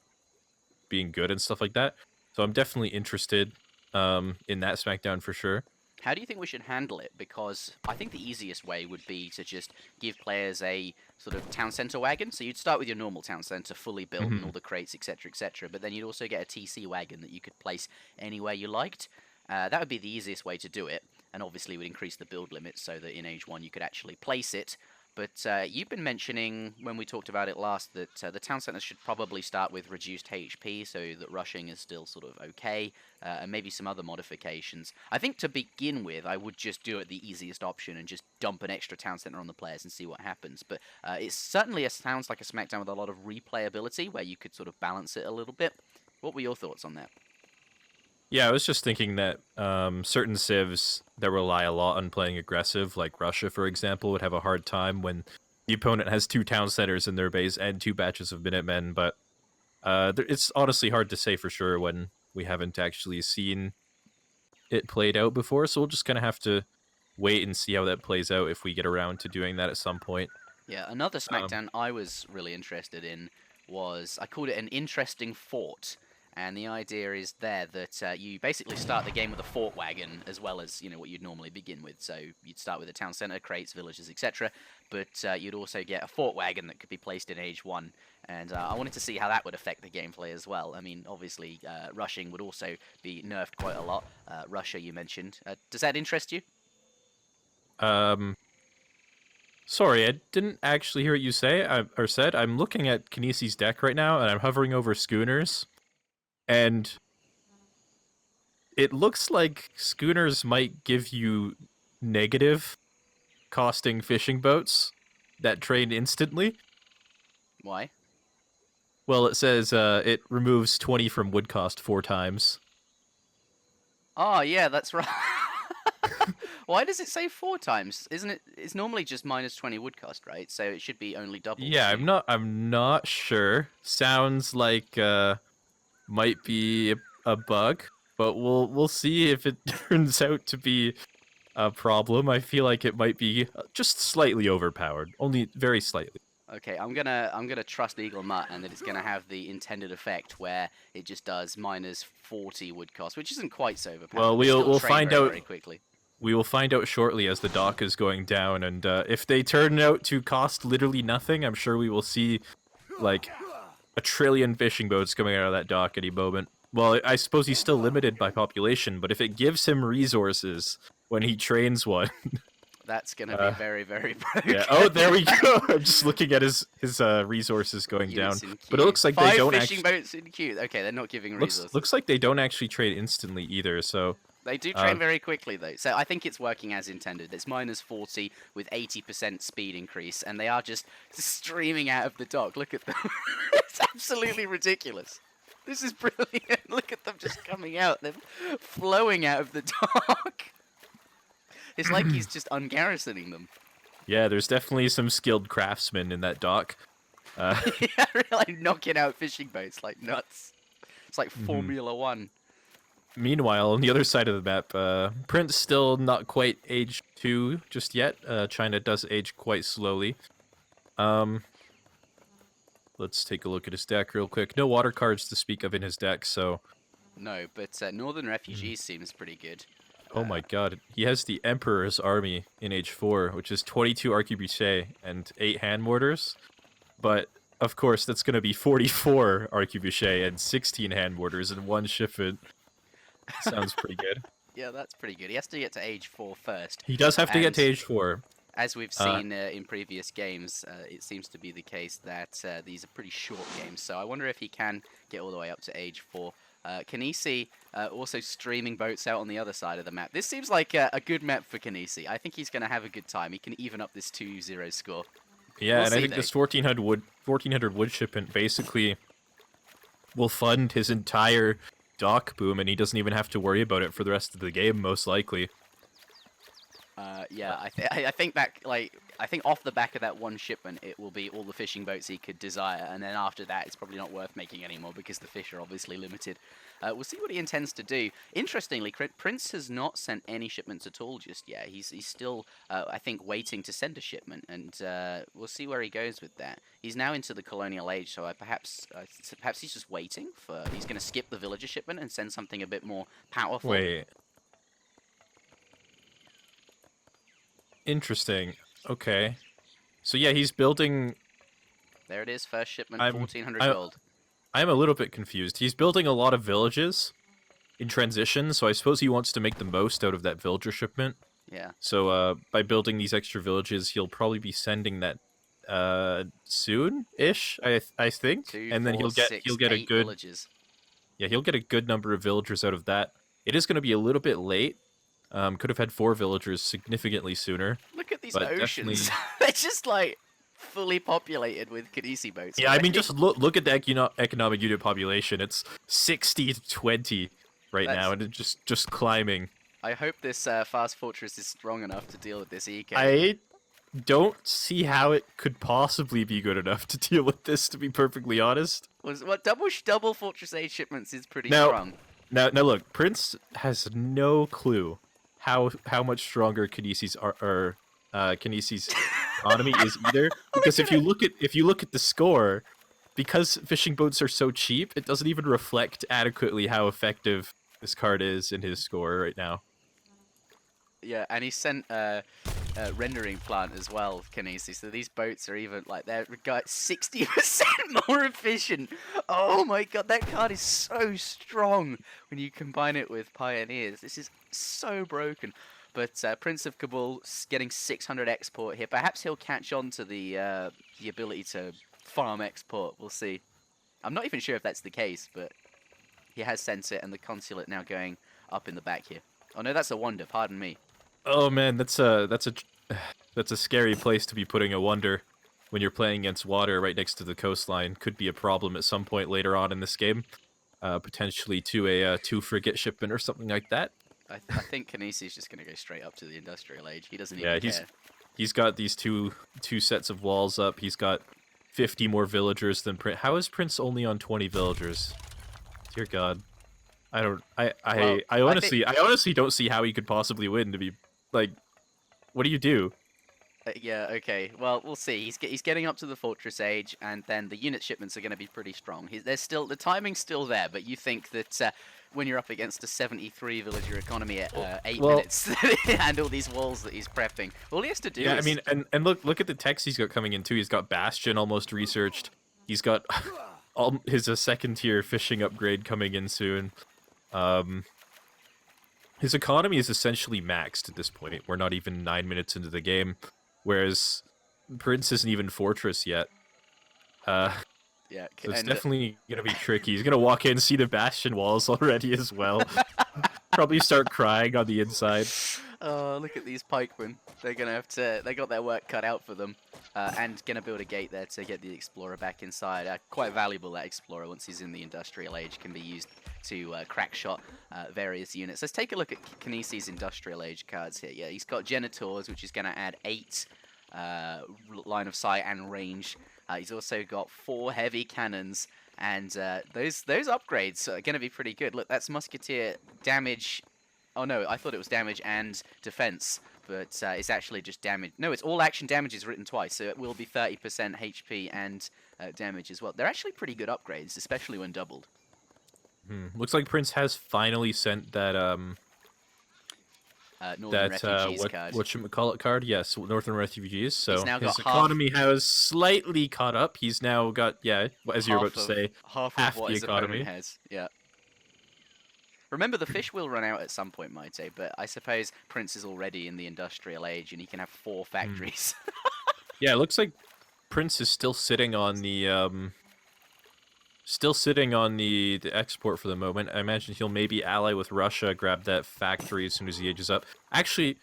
being good and stuff like that. So I'm definitely interested in that SmackDown for sure. How do you think we should handle it? Because I think the easiest way would be to just give players a sort of town center wagon. So you'd start with your normal town center, fully built, and all the crates, etc., but then you'd also get a TC wagon that you could place anywhere you liked. That would be the easiest way to do it, and obviously would increase the build limit so that in Age 1 you could actually place it. But you've been mentioning when we talked about it last that the town centers should probably start with reduced HP so that rushing is still sort of okay, and maybe some other modifications. I think to begin with, I would just do it the easiest option and just dump an extra town center on the players and see what happens. But it certainly sounds like a SmackDown with a lot of replayability where you could sort of balance it a little bit. What were your thoughts on that? Yeah, I was just thinking that certain civs that rely a lot on playing aggressive, like Russia, for example, would have a hard time when the opponent has 2 town centers in their base and 2 batches of Minutemen, but it's honestly hard to say for sure when we haven't actually seen it played out before, so we'll just kind of have to wait and see how that plays out if we get around to doing that at some point. Yeah, another SmackDown I was really interested in was, I called it an interesting fort. And the idea is there that you basically start the game with a fort wagon as well as, what you'd normally begin with. So you'd start with a town center, crates, villages, etc. But you'd also get a fort wagon that could be placed in Age 1. And I wanted to see how that would affect the gameplay as well. I mean, obviously, rushing would also be nerfed quite a lot. Russia, you mentioned. Does that interest you? Sorry, I didn't actually hear what you said. I'm looking at Kinesi's deck right now, and I'm hovering over schooners. And it looks like schooners might give you negative costing fishing boats that train instantly. Why? Well, it says it removes 20 from wood cost 4 times. Oh, yeah, that's right. Why does it say 4 times? Isn't it? It's normally just minus 20 wood cost, right? So it should be only double. Yeah, I'm not sure. Sounds like might be a bug, but we'll see if it turns out to be a problem. I feel like it might be just slightly overpowered, only very slightly. Okay, I'm gonna trust Eagle Mutt and that it's gonna have the intended effect where it just does minus 40 wood cost, which isn't quite so overpowered. Well, we'll find very, out very quickly. We will find out shortly as the dock is going down, and if they turn out to cost literally nothing, I'm sure we will see like 1 trillion fishing boats coming out of that dock any moment. Well, I suppose he's still limited by population, but if it gives him resources when he trains one... That's going to be very, very broken. Yeah. Oh, there we go. I'm just looking at his resources going down. But it looks like they don't actually... 5 fishing boats in queue. Okay, they're not giving resources. Looks like they don't actually trade instantly either, so... They do train very quickly, though. So I think it's working as intended. It's minus 40 with 80% speed increase, and they are just streaming out of the dock. Look at them. It's absolutely ridiculous. This is brilliant. Look at them just coming out. They're flowing out of the dock. It's like he's just ungarrisoning them. Yeah, there's definitely some skilled craftsmen in that dock. Yeah, like knocking out fishing boats like nuts. It's like Formula 1. Meanwhile, on the other side of the map, Prince still not quite age 2 just yet. China does age quite slowly. Let's take a look at his deck real quick. No water cards to speak of in his deck, so... No, but Northern Refugees seems pretty good. Oh my god, he has the Emperor's Army in age 4, which is 22 arquebusiers and 8 hand mortars. But, of course, that's going to be 44 arquebusiers and 16 hand mortars in one shipment. Sounds pretty good. Yeah, that's pretty good. He has to get to age 4 first. He does have to get to age 4. As we've seen in previous games, it seems to be the case that these are pretty short games. So I wonder if he can get all the way up to age 4. Kinesi also streaming boats out on the other side of the map. This seems like a good map for Kinesi. I think he's going to have a good time. He can even up this 2-0 score. Yeah, and I think this 1400 wood shipment basically will fund his entire dock boom, and he doesn't even have to worry about it for the rest of the game, most likely. Yeah, I think that, like, I think off the back of that one shipment, it will be all the fishing boats he could desire, and then after that, it's probably not worth making anymore because the fish are obviously limited. We'll see what he intends to do. Interestingly, Prince has not sent any shipments at all just yet. He's still, I think, waiting to send a shipment, and we'll see where he goes with that. He's now into the colonial age, so perhaps he's just waiting for. He's going to skip the villager shipment and send something a bit more powerful. Wait. Interesting. Okay. So yeah, he's building... There it is, first shipment, 1400 gold. I'm a little bit confused. He's building a lot of villages in transition, so I suppose he wants to make the most out of that villager shipment. Yeah. So by building these extra villages, he'll probably be sending that soon-ish, I think, Two, and then four, he'll six, get a 8 good villages. he'll get a good number of villagers out of that. It is going to be a little bit late. Could have had 4 villagers significantly sooner, Look at these but oceans. definitely. They're just like fully populated with Kinesi boats. Yeah, I mean, already. just look at the economic unit population. It's 60 to 20 right That's- now, and it's just climbing. I hope this fast fortress is strong enough to deal with this eco. I don't see how it could possibly be good enough to deal with this, to be perfectly honest. What double Fortress Age shipments is pretty Now- strong. Now look, Prince has no clue how much stronger Kinesi's Kinesi's economy is either. Because if you look at the score, because fishing boats are so cheap, it doesn't even reflect adequately how effective this card is in his score right now. Yeah, and he sent a rendering plant as well, Kinesi. So these boats are even like they're 60% more efficient. Oh my god, that card is so strong when you combine it with Pioneers. This is so broken. But Prince of Kabul getting 600 export here. Perhaps he'll catch on to the ability to farm export. We'll see. I'm not even sure if that's the case, but he has sent it, and the consulate now going up in the back here. Oh no, that's a wonder. Pardon me. Oh man, that's a scary place to be putting a wonder when you're playing against water right next to the coastline. Could be a problem at some point later on in this game, potentially to a 2 frigate shipment or something like that. I think Kinesi is just going to go straight up to the industrial age. He doesn't even care. He's got these two sets of walls up. He's got 50 more villagers than Prince. How is Prince only on 20 villagers? Dear God, I honestly don't see how he could possibly win. To be like, what do you do? Yeah, okay. Well, we'll see. He's getting up to the fortress age, and then the unit shipments are going to be pretty strong. The timing's still there, but you think that when you're up against a 73 villager economy at 8 minutes and all these walls that he's prepping, all he has to do is... Yeah, I mean, and look at the text he's got coming in too. He's got Bastion almost researched. He's got his second tier fishing upgrade coming in soon. His economy is essentially maxed at this point. We're not even 9 minutes into the game. Whereas Prince isn't even Fortress yet. Yeah, So it's definitely going to be tricky. He's going to walk in, see the Bastion walls already as well. Probably start crying on the inside. Oh, look at these pikemen. They're going to have to... They got their work cut out for them. And going to build a gate there to get the Explorer back inside. Quite valuable, that Explorer, once he's in the Industrial Age, can be used to crack shot various units. Let's take a look at Kinesi's Industrial Age cards here. Yeah, he's got Genitors, which is going to add 8 line of sight and range. He's also got 4 heavy cannons, and those upgrades are going to be pretty good. Look, that's Musketeer damage. Oh no, I thought it was damage and defense, but it's actually just damage. No, it's all action damage is written twice, so it will be 30% HP and damage as well. They're actually pretty good upgrades, especially when doubled. Looks like Prince has finally sent that Northern Refugees card. whatchamacallit card? Yes, Northern Refugees. So He's now his got economy has slightly caught up. He's now got, yeah, as you're about to say, half half of what the his economy. opponent has. Yeah. Remember, the fish will run out at some point, Maite, but I suppose Prince is already in the Industrial Age and he can have 4 factories. Yeah, it looks like Prince is still sitting on the export for the moment. I imagine he'll maybe ally with Russia, grab that factory as soon as he ages up. Actually,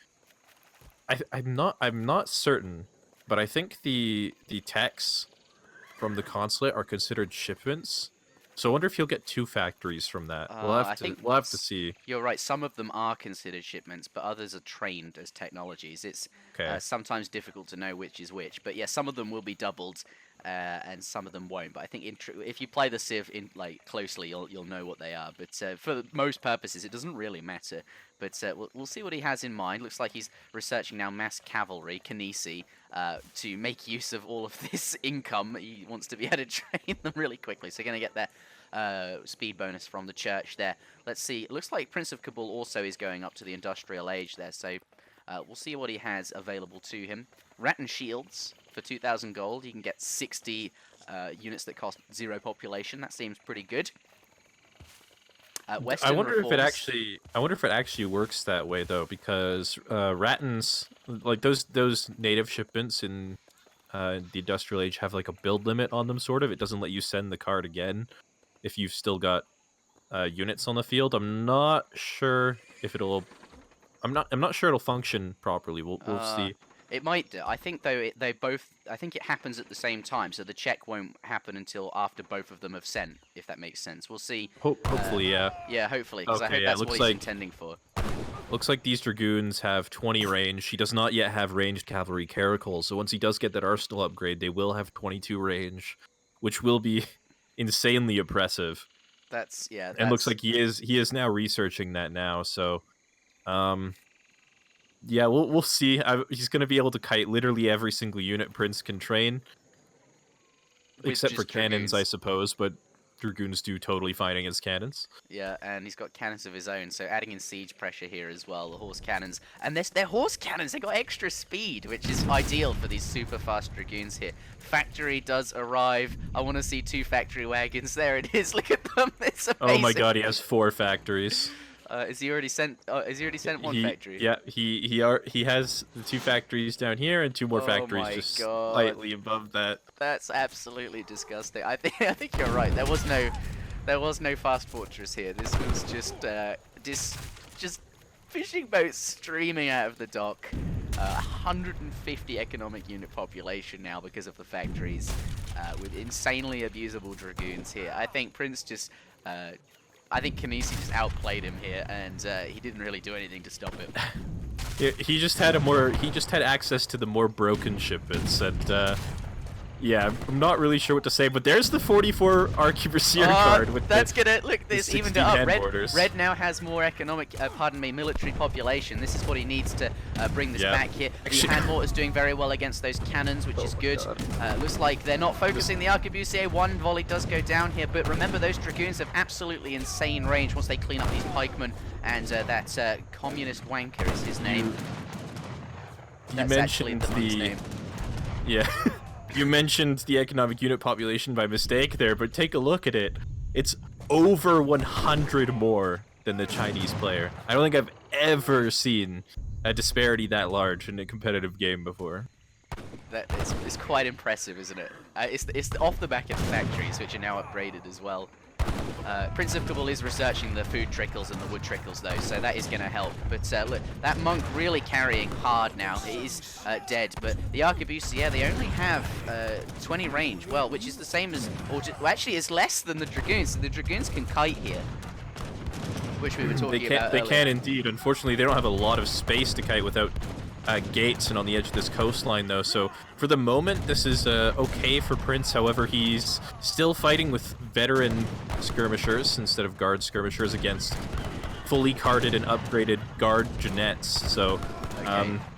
I'm not certain, but I think the techs from the consulate are considered shipments. So I wonder if he'll get 2 factories from that. We'll have to see. You're right. Some of them are considered shipments, but others are trained as technologies. It's sometimes difficult to know which is which. But yeah, some of them will be doubled, and some of them won't. But I think if you play the Civ closely, you'll know what they are. But for most purposes, it doesn't really matter. But we'll see what he has in mind. Looks like he's researching now mass cavalry, Kinesi, to make use of all of this income. He wants to be able to train them really quickly. So going to get that speed bonus from the church there. Let's see. It looks like Prince of Kabul also is going up to the Industrial Age there. So we'll see what he has available to him. Rattan Shields for 2,000 gold. You can get 60 units that cost 0 population. That seems pretty good. Western I wonder if it actually works that way though, because Rattans, like those native shipments in the industrial age have like a build limit on them. Sort of, it doesn't let you send the card again if you've still got units on the field. I'm not sure if it'll. I'm not sure it'll function properly. We'll see. It might do. I think though they both. I think it happens at the same time, so the check won't happen until after both of them have sent. If that makes sense, we'll see. Hopefully, yeah. Yeah, hopefully, because I Okay, hope yeah, that's looks what he's like- intending for. Looks like these dragoons have 20 range. He does not yet have ranged cavalry caracals, so once he does get that arsenal upgrade, they will have 22 range, which will be insanely oppressive. That's And looks like he is now researching that now. So, yeah, we'll see. He's going to be able to kite literally every single unit Prince can train, With except for just cannons, I dragoons. suppose. But dragoons do totally fine against cannons. Yeah, and he's got cannons of his own, so adding in siege pressure here as well. The horse cannons, and they're horse cannons. They got extra speed, which is ideal for these super fast dragoons here. Factory does arrive. I want to see 2 factory wagons. There it is. Look at them. It's amazing. Oh my god, he has 4 factories. Is he already sent? Is he already sent one factory? Yeah, he has the 2 factories down here and 2 more Oh factories my just God. slightly above that. That's absolutely disgusting. I think you're right. There was no fast fortress here. This was just fishing boats streaming out of the dock. 150 economic unit population now because of the factories, with insanely abusable dragoons here. I think Prince just. I think Kinesi just outplayed him here, and he didn't really do anything to stop him. He just had access to the more broken shipments, and yeah, I'm not really sure what to say, but there's the 44 arquebusier card with that's the, gonna look. This the evened 16 it up. hand Red, borders. Red now has more economic, military population. This is what he needs to bring this Yeah. back here. The Actually- hand mortar's doing very well against those cannons, which is my good. God. Looks like they're not focusing the arquebusier. One volley does go down here, but remember those dragoons have absolutely insane range once they clean up these pikemen. And that communist wanker is his name. You That's actually mentioned the monk's the name. yeah. You mentioned the economic unit population by mistake there, but take a look at it. It's over 100 more than the Chinese player. I don't think I've ever seen a disparity that large in a competitive game before. It's quite impressive, isn't it? It's off the back of the factories, which are now upgraded as well. Prince of Kabul is researching the food trickles and the wood trickles, though, so that is going to help. But look, that monk really carrying hard now. He is dead, but the arquebusier, they only have 20 range, well, which is the same as, well, actually, it's less than the dragoons. So the dragoons can kite here, which we were talking about They earlier. can indeed. Unfortunately, they don't have a lot of space to kite without gates and on the edge of this coastline, though. So for the moment, this is okay for Prince. However, he's still fighting with veteran skirmishers instead of guard skirmishers against fully carded and upgraded guard Jeanettes. So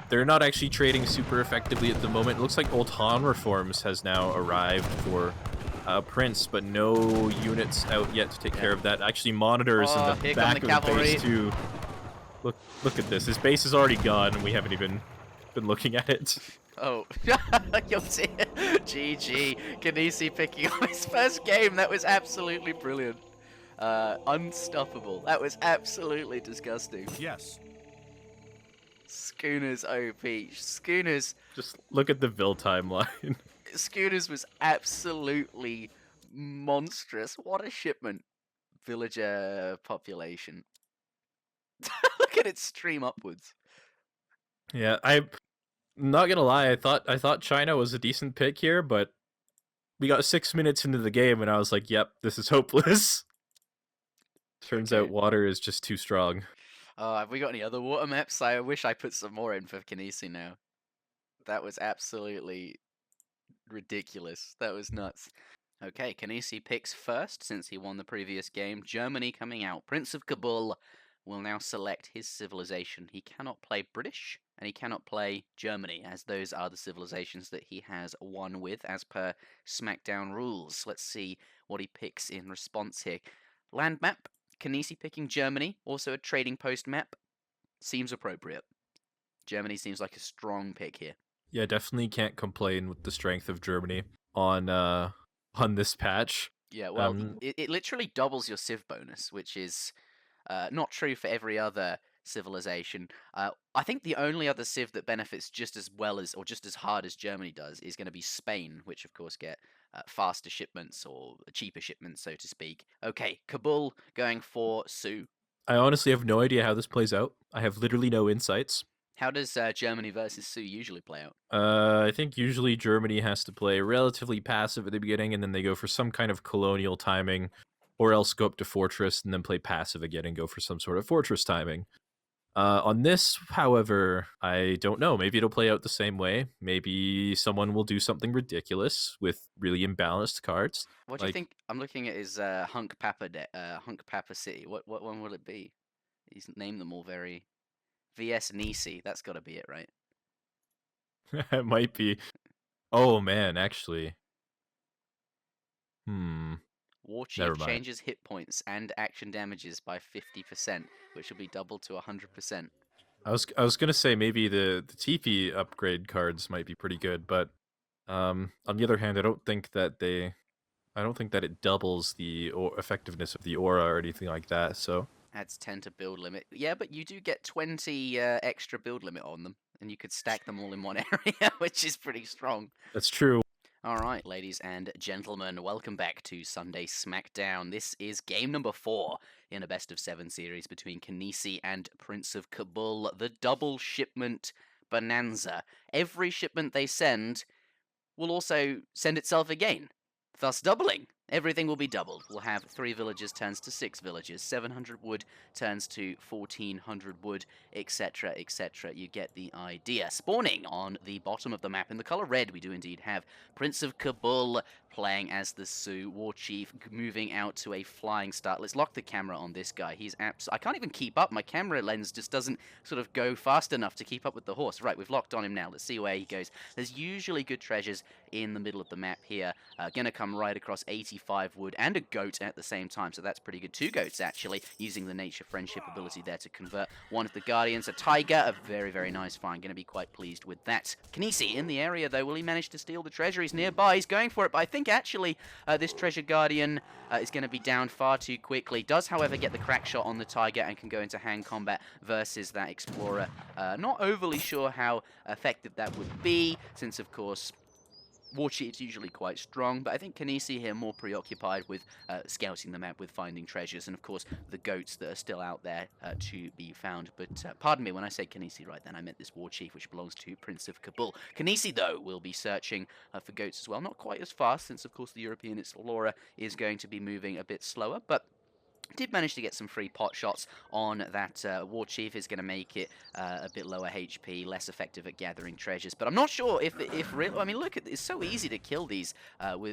they're not actually trading super effectively at the moment. It looks like Old Han Reforms has now arrived for Prince, but no units out yet to take care of that. Actually, monitors in Oh, the here come back the of the base cavalry. too. Look at this. His base is already gone, and we haven't even been looking at it. Oh, you'll see. GG. Kinesi picking up his first game. That was absolutely brilliant. Unstoppable. That was absolutely disgusting. Yes. Schooners OP. Schooners Just look at the Vil timeline. Schooners was absolutely monstrous. What a shipment. Villager population. Look at it stream upwards. Yeah, I'm not gonna lie. I thought China was a decent pick here, but we got 6 minutes into the game, and I was like, "Yep, this is hopeless." Turns out Okay. water is just too strong. Have we got any other water maps? I wish I put some more in for Kinesi now. That was absolutely ridiculous. That was nuts. Okay, Kinesi picks first since he won the previous game. Germany coming out. Prince of Kabul will now select his civilization. He cannot play British and he cannot play Germany, as those are the civilizations that he has won with as per SmackDown rules. Let's see what he picks in response here. Land map. Kinesi picking Germany, also a trading post map. Seems appropriate. Germany seems like a strong pick here. Yeah, definitely can't complain with the strength of Germany on this patch. Yeah, well, Um, it literally doubles your civ bonus, which is not true for every other civilization. I think the only other civ that benefits just as well as, or just as hard as Germany does, is going to be Spain, which of course get faster shipments or cheaper shipments, so to speak. Okay, Kabul going for Sue. I honestly have no idea how this plays out. I have literally no insights. How does Germany versus Sue usually play out? I think usually Germany has to play relatively passive at the beginning, and then they go for some kind of colonial timing, or else go up to fortress and then play passive again and go for some sort of fortress timing. On this, however, I don't know. Maybe it'll play out the same way. Maybe someone will do something ridiculous with really imbalanced cards. What do you Like, think? I'm looking at his Hunk Papa City. What one will it be? He's named them all very VS Nisi. That's got to be it, right? it might be. Oh man, actually, War never Chief mind. changes hit points and action damages by 50%, which will be doubled to 100%. I was gonna say maybe the TP upgrade cards might be pretty good, but on the other hand, I don't think that it doubles the effectiveness of the aura or anything like that. So Adds 10 to build limit. Yeah, but you do get 20 extra build limit on them, and you could stack them all in one area, which is pretty strong. that's true. All right, ladies and gentlemen, welcome back to Sunday SmackDown. This is game number 4 in a best of 7 series between Kanisi and Prince of Kabul, the double shipment bonanza. Every shipment they send will also send itself again, thus doubling. Everything will be doubled. We'll have 3 villages turns to 6 villages, 700 wood turns to 1400 wood, etc., etc. You get the idea. Spawning on the bottom of the map in the color red, we do indeed have Prince of Kabul playing as the Sioux War Chief, moving out to a flying start. Let's lock the camera on this guy. He's I can't even keep up. My camera lens just doesn't sort of go fast enough to keep up with the horse. Right, we've locked on him now. Let's see where he goes. There's usually good treasures in the middle of the map here. Gonna come right across 85 wood and a goat at the same time, so that's pretty good. 2 goats, actually, using the nature friendship ability there to convert one of the guardians. A tiger, a very, very nice find. Gonna be quite pleased with that. Kanisi in the area, though. Will he manage to steal the treasure? He's nearby. He's going for it, but I think actually this treasure guardian is going to be down far too quickly. Does, however, get the crack shot on the tiger and can go into hand combat versus that explorer. Not overly sure how effective that would be, since, of course, War Chief's usually quite strong, but I think Kanisi here more preoccupied with scouting the map, with finding treasures, and of course the goats that are still out there to be found. But pardon me, when I say Kanisi right then, I meant this War Chief, which belongs to Prince of Kabul. Kanisi, though, will be searching for goats as well. Not quite as fast, since of course the European explorer is going to be moving a bit slower, but did manage to get some free pot shots on that War Chief. Is going to make it a bit lower HP, less effective at gathering treasures. But I'm not sure if really, I mean, look, it's so easy to kill these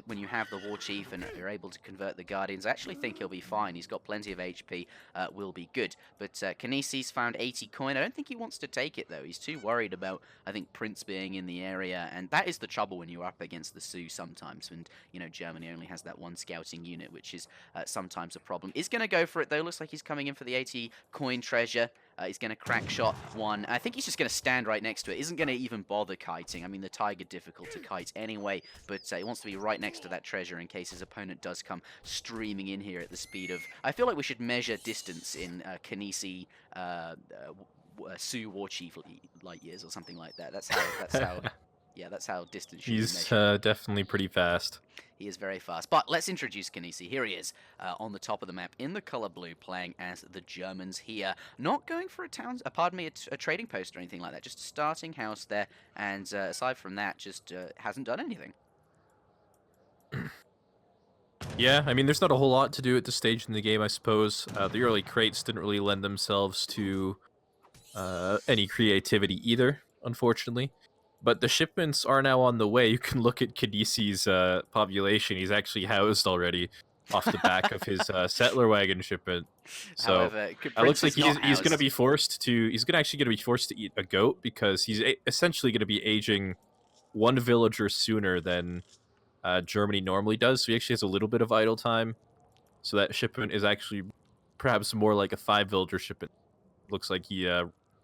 when you have the War Chief and you're able to convert the Guardians. I actually think he'll be fine. He's got plenty of HP, will be good. But Kanisi's found 80 coin. I don't think he wants to take it, though. He's too worried about, I think, Prince being in the area. And that is the trouble when you're up against the Sioux sometimes. And, you know, Germany only has that one scouting unit, which is sometimes a problem. Is going to go for it, though. Looks like he's coming in for the 80 coin treasure. He's going to crack shot one. I think he's just going to stand right next to it. Isn't going to even bother kiting. I mean, the tiger difficult to kite anyway, but he wants to be right next to that treasure in case his opponent does come streaming in here at the speed of... I feel like we should measure distance in Kanisi Sioux War Chief light years or something like that. That's how yeah, that's how distance should be He's measured. definitely pretty fast. He is very fast. But let's introduce Kanisi. Here he is on the top of the map in the color blue, playing as the Germans here. Not going for a trading post or anything like that. Just a starting house there. And aside from that, just hasn't done anything. Yeah, I mean, there's not a whole lot to do at this stage in the game, I suppose. The early crates didn't really lend themselves to any creativity either, unfortunately. But the shipments are now on the way. You can look at Kanisi's population. He's actually housed already off the back of his settler wagon shipment. So However, it looks like he's going to housed. be forced to. He's actually going to be forced to eat a goat because he's essentially going to be aging one villager sooner than Germany normally does. So he actually has a little bit of idle time. So that shipment is actually perhaps more like a 5 villager shipment. Looks like he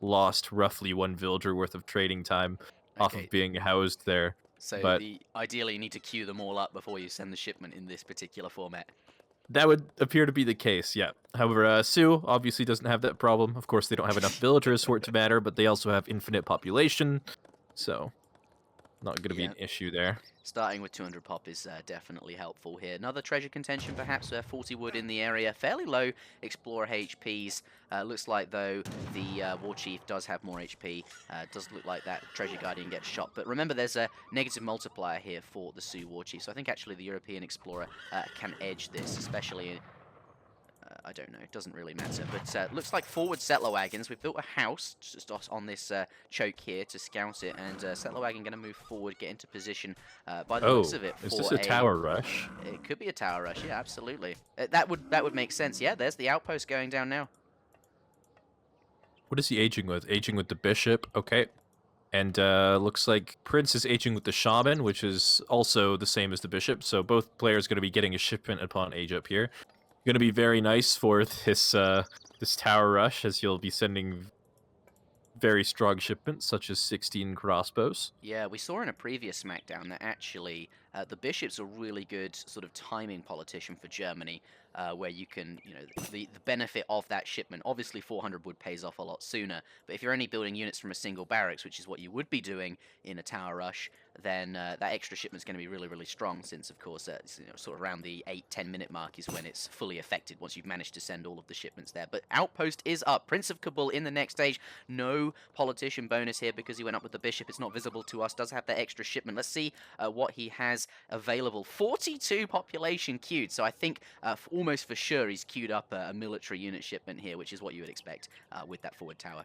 lost roughly 1 villager worth of trading time off of being housed there. So but ideally you need to queue them all up before you send the shipment in this particular format. that would appear to be the case, yeah. However, Sioux obviously doesn't have that problem. Of course, they don't have enough villagers for it to matter, but they also have infinite population, so not going to be Yeah. an issue there. Starting with 200 pop is definitely helpful here. Another treasure contention, perhaps. 40 wood in the area. Fairly low Explorer HPs. Looks like, though, the War Chief does have more HP. Does look like that Treasure Guardian gets shot. But remember, there's a negative multiplier here for the Sioux War Chief. So I think, actually, the European Explorer can edge this, especially... I don't know, it doesn't really matter. But looks like forward settler wagons. We've built a house just on this choke here to scout it, and settler wagon going to move forward, get into position by the looks of it. Is this a tower rush? It could be a tower rush, yeah, absolutely. That would make sense. Yeah, there's the outpost going down now. What is he aging with? Aging with the bishop, okay. And looks like Prince is aging with the shaman, which is also the same as the bishop. So both players going to be getting a shipment upon age up here. Going to be very nice for this this tower rush, as you'll be sending very strong shipments, such as 16 crossbows. Yeah, we saw in a previous SmackDown that actually the bishop's a really good sort of timing politician for Germany, where you can, the benefit of that shipment. Obviously, 400 wood pays off a lot sooner, but if you're only building units from a single barracks, which is what you would be doing in a tower rush, then that extra shipment's going to be really, really strong, since, of course, sort of around the 8-10 minute mark is when it's fully affected, once you've managed to send all of the shipments there. But Outpost is up. Prince of Kabul in the next stage. No politician bonus here because he went up with the bishop. It's not visible to us. Does have that extra shipment. Let's see what he has available. 42 population queued, so I think almost for sure he's queued up a military unit shipment here, which is what you would expect with that forward tower.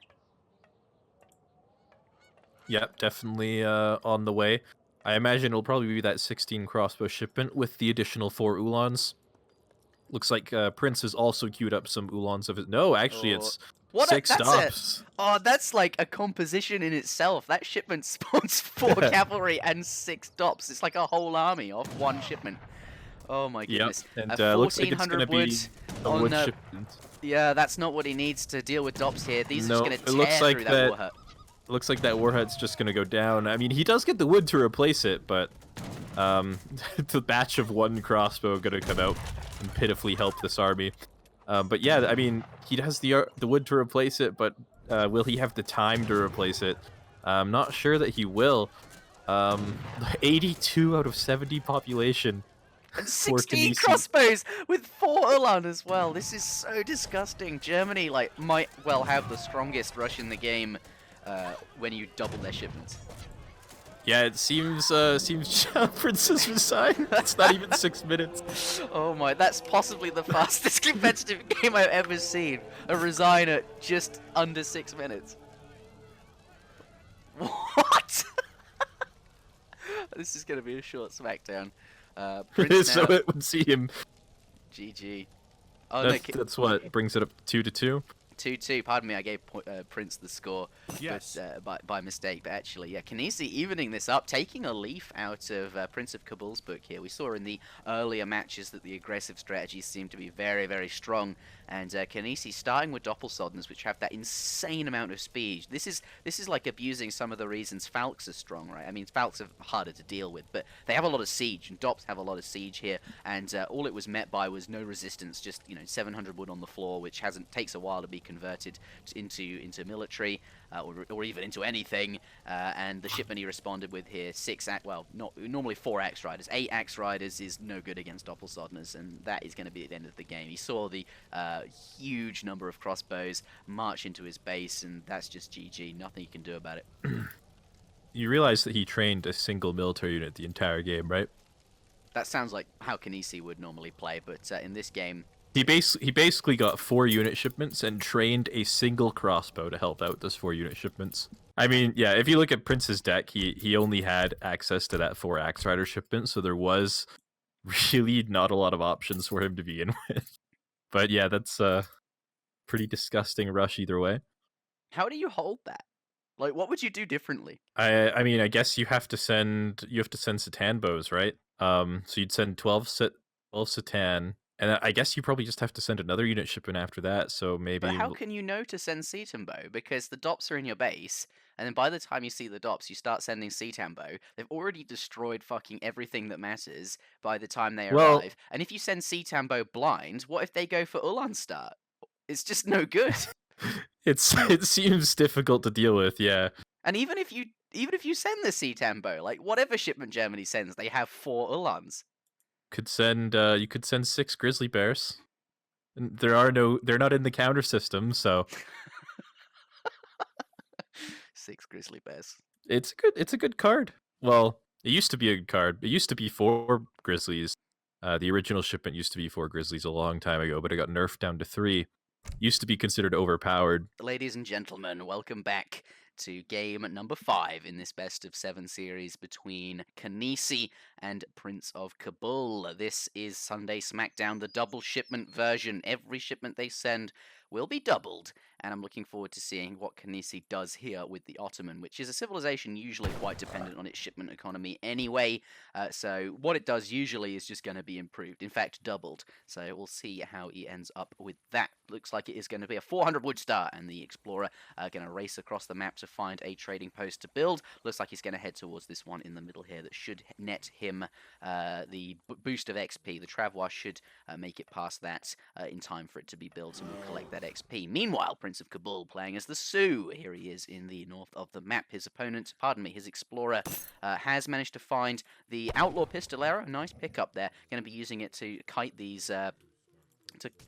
Yep, definitely on the way. I imagine it'll probably be that 16 crossbow shipment with the additional 4 Ulans. Looks like Prince has also queued up some Ulans of his... No, actually, it's What 6 that's stops. Oh, that's like a composition in itself. That shipment spawns 4 cavalry and 6 stops. It's like a whole army off one shipment. Oh my goodness. Yep, and looks like it's going to be a wood shipment. Yeah, that's not what he needs to deal with Dops here. These are just going to tear looks like through that war hut. It looks like that warhead's just going to go down. I mean, he does get the wood to replace it, but the batch of 1 crossbow going to come out and pitifully help this army. But yeah, I mean, he has the wood to replace it, but will he have the time to replace it? I'm not sure that he will. 82 out of 70 population. And 16 crossbows with 4 Ulan as well. This is so disgusting. Germany might well have the strongest rush in the game when you double their shipments. Yeah, it seems Princess Resign. It's not even 6 minutes. Oh my, that's possibly the fastest competitive game I've ever seen. A Resign at just under 6 minutes. What? This is going to be a short SmackDown. Prince So now. it would see him. GG. Oh, That's what brings it up 2-2. 2-2. Pardon me, I gave Prince the score, Yes. but, by mistake. But actually, yeah, Kanisi evening this up, taking a leaf out of Prince of Kabul's book here. We saw in the earlier matches that the aggressive strategies seem to be very, very strong. And Kanisi starting with Doppelsoldens, which have that insane amount of speed. This is like abusing some of the reasons Falcons are strong, right? I mean, Falcons are harder to deal with, but they have a lot of siege, and Dops have a lot of siege here. And all it was met by was no resistance, just 700 wood on the floor, which takes a while to be converted into military or even into anything. And the shipment he responded with here, normally 4 axe riders. 8 axe riders is no good against Doppelsoldners, and that is going to be at the end of the game. He saw the huge number of crossbows march into his base, and that's just GG. Nothing you can do about it. You realize that he trained a single military unit the entire game, right? That sounds like how Kanisi would normally play, but in this game... He basically got 4 unit shipments and trained a single crossbow to help out those 4 unit shipments. I mean, yeah, if you look at Prince's deck, he only had access to that 4 Axe Rider shipment, so there was really not a lot of options for him to begin with. But yeah, that's a pretty disgusting rush either way. How do you hold that? Like, what would you do differently? I mean, I guess you have to send Satan bows, right? So you'd send 12 Satan, And I guess you probably just have to send another unit shipment after that, so maybe... But how can you know to send Tambo? Because the DOPS are in your base, and then by the time you see the DOPS, you start sending Tambo. They've already destroyed fucking everything that matters by the time they Well, arrive. And if you send Tambo blind, what if they go for Ulan start? It's just no good. it seems difficult to deal with, yeah. And even if you send the Tambo, like whatever shipment Germany sends, they have 4 Ulans. You could send 6 grizzly bears. And they're not in the counter system, so 6 grizzly bears. it's a good card. Well, it used to be a good card. It used to be 4 grizzlies. The original shipment used to be 4 grizzlies a long time ago, but it got nerfed down to 3. Used to be considered overpowered. Ladies and gentlemen, welcome back to game number 5 in this best of 7 series between Kanisi and Prince of Kabul. This is Sunday SmackDown, the double shipment version. Every shipment they send will be doubled, and I'm looking forward to seeing what Kanisi does here with the Ottoman, which is a civilization usually quite dependent on its shipment economy anyway, so what it does usually is just going to be improved, in fact doubled, so we'll see how he ends up with that. Looks like it is going to be a 400 wood start, and the Explorer going to race across the map to find a trading post to build. Looks like he's going to head towards this one in the middle here that should net him the boost of XP. The Travois should make it past that in time for it to be built, and we'll collect that XP. Meanwhile, Prince of Kabul playing as the Sioux. Here he is in the north of the map. His opponent, his Explorer, has managed to find the Outlaw Pistolero. Nice pickup there. Going to be using it to kite these...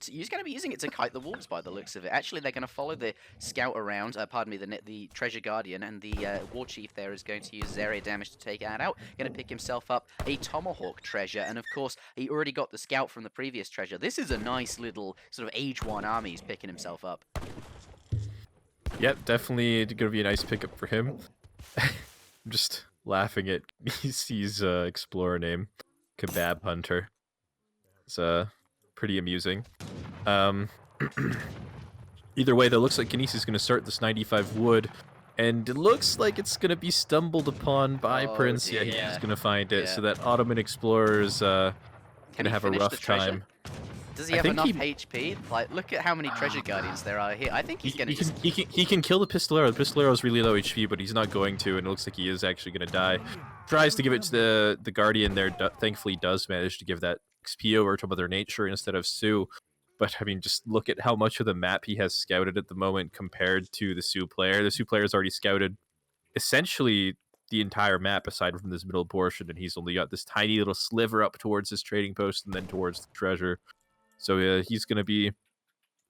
he's going to be using it to kite the wolves by the looks of it. Actually, they're going to follow the scout around, the Treasure Guardian, and the War Chief there is going to use his area damage to take that out. Going to pick himself up a Tomahawk treasure, and of course, he already got the scout from the previous treasure. This is a nice little sort of Age 1 army he's picking himself up. Yep, definitely going to be a nice pickup for him. I'm just laughing at his Explorer name, Kebab Hunter. It's pretty amusing. Either way, though, looks like Kanisi's going to start this 95 wood, and it looks like it's going to be stumbled upon by Prince. Dear. Yeah, he's going to find it. Yeah. So that Ottoman Explorer's going to have a rough time. Does he have enough HP? Like, look at how many Treasure Guardians there are here. I think he's going to just... He can kill the Pistolero. The Pistolero is really low HP, but he's not going to, and it looks like he is actually going to die. Tries to give it to the Guardian there. Thankfully, does manage to give that XP over to Mother Nature instead of Sioux. But, I mean, just look at how much of the map he has scouted at the moment compared to the Sioux player. The Sioux player has already scouted essentially the entire map aside from this middle portion, and he's only got this tiny little sliver up towards his trading post and then towards the treasure. So he's going to be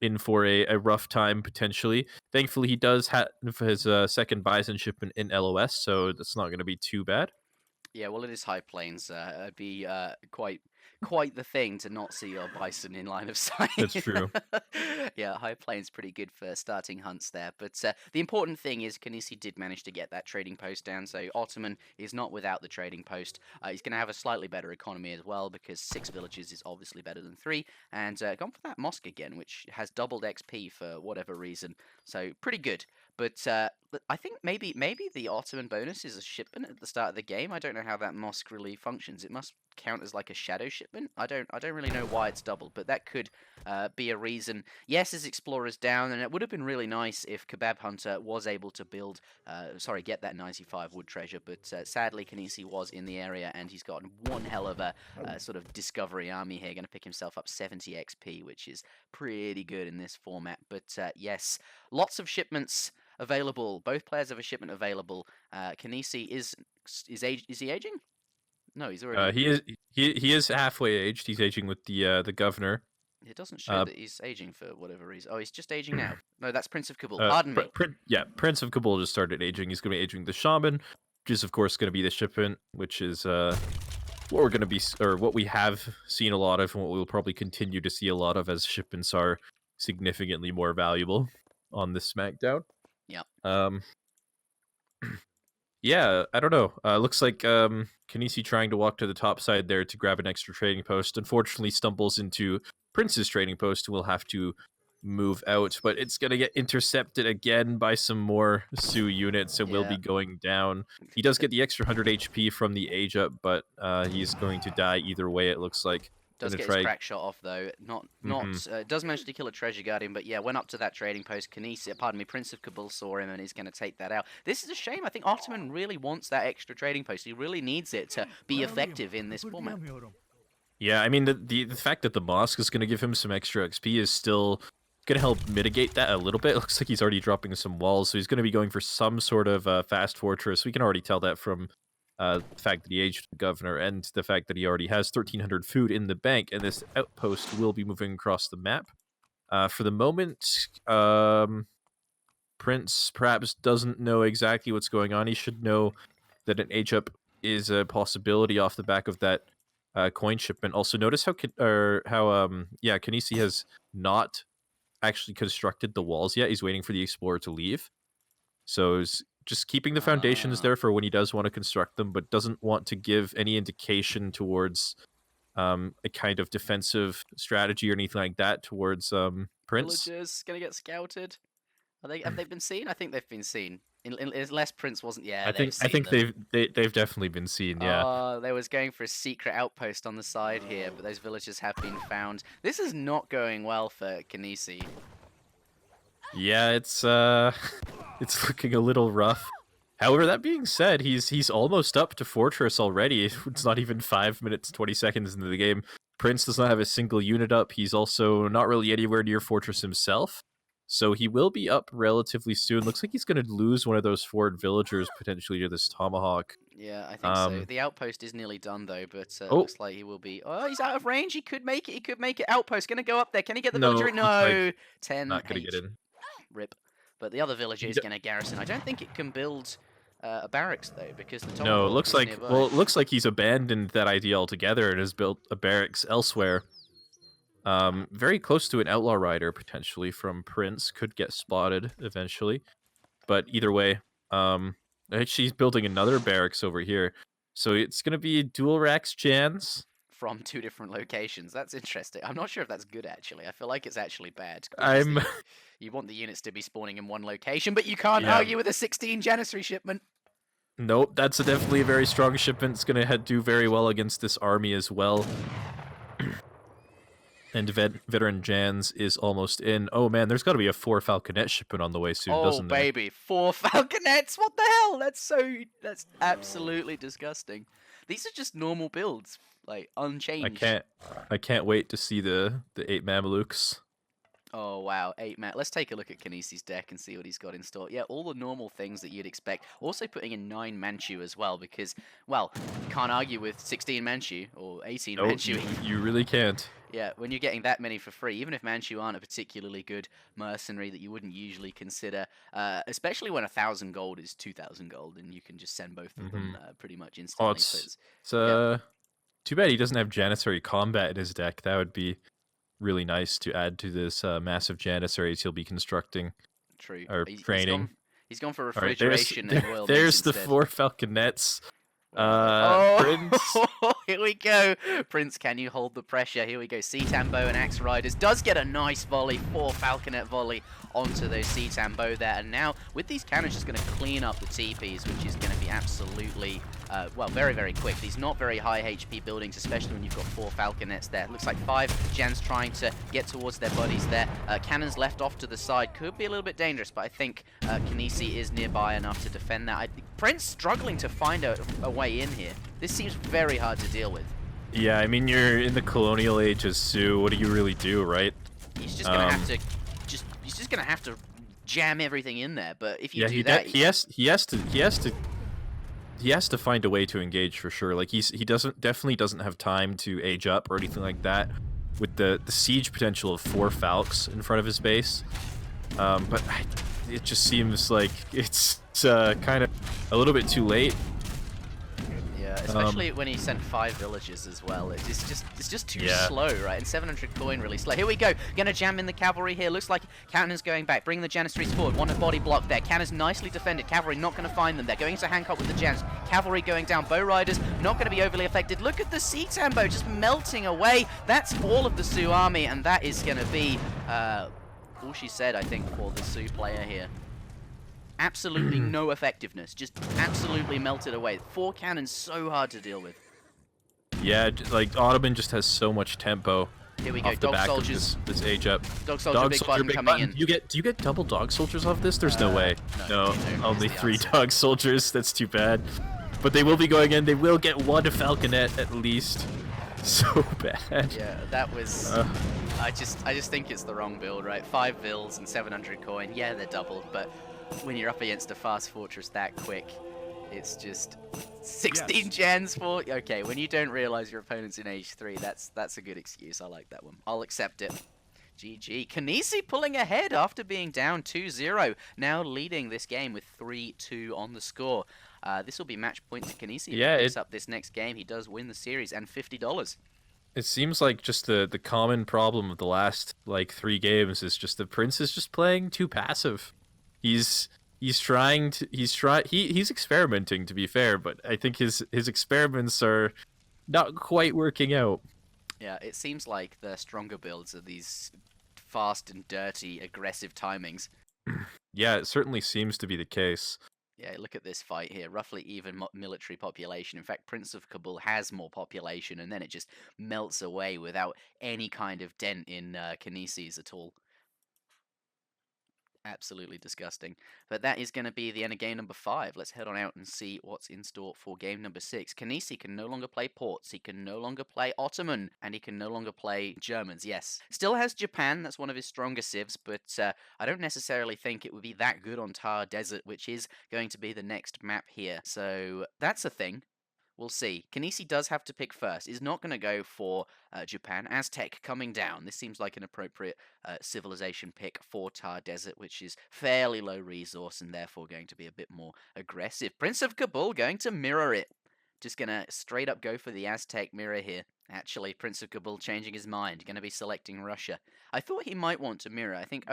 in for a rough time, potentially. Thankfully, he does have his second Bison shipment in LOS, so that's not going to be too bad. Yeah, well, it is High Plains. It'd be quite the thing to not see your Bison in line of sight. That's true. Yeah, High Plains pretty good for starting hunts there. But the important thing is Kanisi did manage to get that trading post down, so Ottoman is not without the trading post. He's going to have a slightly better economy as well, because 6 villages is obviously better than 3, and gone for that mosque again, which has doubled XP for whatever reason. So pretty good. But I think maybe the Ottoman bonus is a shipment at the start of the game. I don't know how that mosque really functions. It must count as like a shadow shipment. I don't really know why it's doubled, but that could be a reason. Yes, his Explorer's down, and it would have been really nice if Kebab Hunter was able to get that 95 wood treasure, but sadly Kanisi was in the area, and he's got one hell of a sort of discovery army here, going to pick himself up 70 XP, which is pretty good in this format. But yes, lots of shipments available. Both players have a shipment available. Kanisi is he aging? No, he's already. He is halfway aged. He's aging with the governor. It doesn't show that he's aging for whatever reason. Oh, he's just aging now. No, that's Prince of Kabul. Pardon me. Prince of Kabul just started aging. He's going to be aging the Shaman, which is of course going to be the shipment, which is what we're going to be, or what we have seen a lot of, and what we'll probably continue to see a lot of as shipments are significantly more valuable on this SmackDown. Yeah. Yeah, I don't know. Looks like Kanisi trying to walk to the top side there to grab an extra trading post. Unfortunately, stumbles into Prince's trading post and will have to move out. But it's going to get intercepted again by some more Sioux units and will be going down. He does get the extra 100 HP from the age up, but he's going to die either way, it looks like. Does Gonna get try- his crack shot off though. Not does manage to kill a treasure guardian, but yeah, went up to that trading post. Prince of Kabul saw him and is going to take that out. This is a shame. I think Ottoman really wants that extra trading post. He really needs it to be effective in this format. Yeah, I mean, the fact that the mosque is going to give him some extra XP is still going to help mitigate that a little bit. It looks like he's already dropping some walls, so he's going to be going for some sort of fast fortress. We can already tell that from the fact that he aged the governor and the fact that he already has 1,300 food in the bank, and this outpost will be moving across the map. For the moment, Prince perhaps doesn't know exactly what's going on. He should know that an age-up is a possibility off the back of that coin shipment. Also, notice how Kinesi has not actually constructed the walls yet. He's waiting for the explorer to leave. So he's just keeping the foundations there for when he does want to construct them, but doesn't want to give any indication towards a kind of defensive strategy or anything like that towards Prince. Villagers gonna get scouted. Have they been seen? I think they've been seen. Unless Prince wasn't. Yeah, I think they've definitely been seen. Yeah. They was going for a secret outpost on the side here, but those villagers have been found. This is not going well for Kinesi. Yeah, it's it's looking a little rough. However, that being said, he's almost up to Fortress already. It's not even 5 minutes, 20 seconds into the game. Prince does not have a single unit up. He's also not really anywhere near Fortress himself. So he will be up relatively soon. Looks like he's going to lose one of those forward villagers potentially to this Tomahawk. Yeah, I think so. The outpost is nearly done though, but looks like he will be. Oh, he's out of range. He could make it. He could make it. Outpost going to go up there. Can he get the villager? No. 10. Not going to get in. Rip. But the other villager is going to garrison. I don't think it can build a barracks though, because the No, it looks like it looks like he's abandoned that idea altogether and has built a barracks elsewhere. Very close to an outlaw rider potentially from Prince, could get spotted eventually. But either way, actually he's building another barracks over here. So it's gonna be dual racks Jans. From 2 different locations. That's interesting. I'm not sure if that's good actually. I feel like it's actually bad. You want the units to be spawning in one location, but you can't argue with a 16 Janissary shipment. Nope, that's definitely a very strong shipment. It's gonna do very well against this army as well. And Veteran Jans is almost in. Oh man, there's got to be a 4 Falconet shipment on the way soon, doesn't there? Oh baby, 4 Falconets! What the hell? That's absolutely disgusting. These are just normal builds, like unchanged. I can't wait to see the 8 Mamelukes. Oh wow, 8 man. Let's take a look at Kinesi's deck and see what he's got in store. Yeah, all the normal things that you'd expect. Also putting in 9 Manchu as well, because, well, can't argue with 16 Manchu or 18 Manchu. You really can't. Yeah, when you're getting that many for free, even if Manchu aren't a particularly good mercenary that you wouldn't usually consider, especially when 1,000 gold is 2,000 gold, and you can just send both of them pretty much instantly. Oh, it's too bad he doesn't have Janissary combat in his deck. That would be really nice to add to this massive Janissaries he'll be constructing. True. Or training. He's gone for refrigeration and Royal There's the instead. 4 Falconets. Prince. Here we go. Prince, can you hold the pressure? Here we go. Seatambo and Axe Riders does get a nice volley, 4 Falconet volley onto those Seatambo there. And now, with these cannons, just going to clean up the TPs, which is going to be absolutely, very, very quick. These not very high HP buildings, especially when you've got 4 Falconets there. Looks like 5 Jans trying to get towards their buddies there. Cannons left off to the side. Could be a little bit dangerous, but I think Kinesi is nearby enough to defend that. Prince struggling to find a way in here. This seems very hard to deal with. Yeah, I mean, you're in the colonial age as Sioux. What do you really do, right? He's just gonna have to he's just gonna have to jam everything in there. But if you do that, he has to find a way to engage for sure. Like he definitely doesn't have time to age up or anything like that. With the siege potential of 4 Falcs in front of his base, but it just seems like it's kind of a little bit too late. Yeah, especially when he sent 5 villages as well. It's just too slow, right? And 700 coin really slow. Here we go. Gonna jam in the cavalry here. Looks like Cannon's going back. Bring the Janissaries forward. Want a body block there. Cannon's nicely defended. Cavalry not going to find them. They're going into Hancock with the Jans. Cavalry going down. Bow Riders not going to be overly affected. Look at the Seatambo just melting away. That's all of the Sioux army, and that is going to be all she said, I think, for the Sioux player here. Absolutely no effectiveness. Just absolutely melted away. 4 cannons so hard to deal with. Yeah, like Ottoman just has so much tempo Here we go, off the Dog back Soldiers. of this age up. Dog Soldier, big button coming in. Do you get double dog soldiers off this? There's no way. No, No, only is the 3 answer. dog soldiers. That's too bad. But they will be going in. They will get 1 Falconet at least. So bad. Yeah, that was... I just think it's the wrong build, right? 5 Vils and 700 coin. Yeah, they're doubled, but when you're up against a fast fortress that quick, it's just 16 gens for... Okay, when you don't realize your opponent's in age 3, that's a good excuse. I like that one. I'll accept it. GG. Kanisi pulling ahead after being down 2-0. Now leading this game with 3-2 on the score. This will be match point to Kanisi. Yeah, if he picks up this next game, he does win the series and $50. It seems like just the common problem of the last like 3 games is just the Prince is just playing too passive. He's experimenting, to be fair, but I think his experiments are not quite working out. Yeah, it seems like the stronger builds are these fast and dirty, aggressive timings. Yeah, it certainly seems to be the case. Yeah, look at this fight here. Roughly even military population. In fact, Prince of Kabul has more population, and then it just melts away without any kind of dent in Kinesi's at all. Absolutely disgusting. But that is going to be the end of game number 5. Let's head on out and see what's in store for game number 6. Kanisi can no longer play Ports, he can no longer play Ottoman, and he can no longer play Germans, yes. Still has Japan, that's one of his stronger civs, but I don't necessarily think it would be that good on Tar Desert, which is going to be the next map here. So that's a thing. We'll see. Kanisi does have to pick first. He's not going to go for Japan. Aztec coming down. This seems like an appropriate civilization pick for Tar Desert, which is fairly low resource and therefore going to be a bit more aggressive. Prince of Kabul going to mirror it. Just going to straight up go for the Aztec mirror here. Actually, Prince of Kabul changing his mind. Going to be selecting Russia. I thought he might want to mirror. I think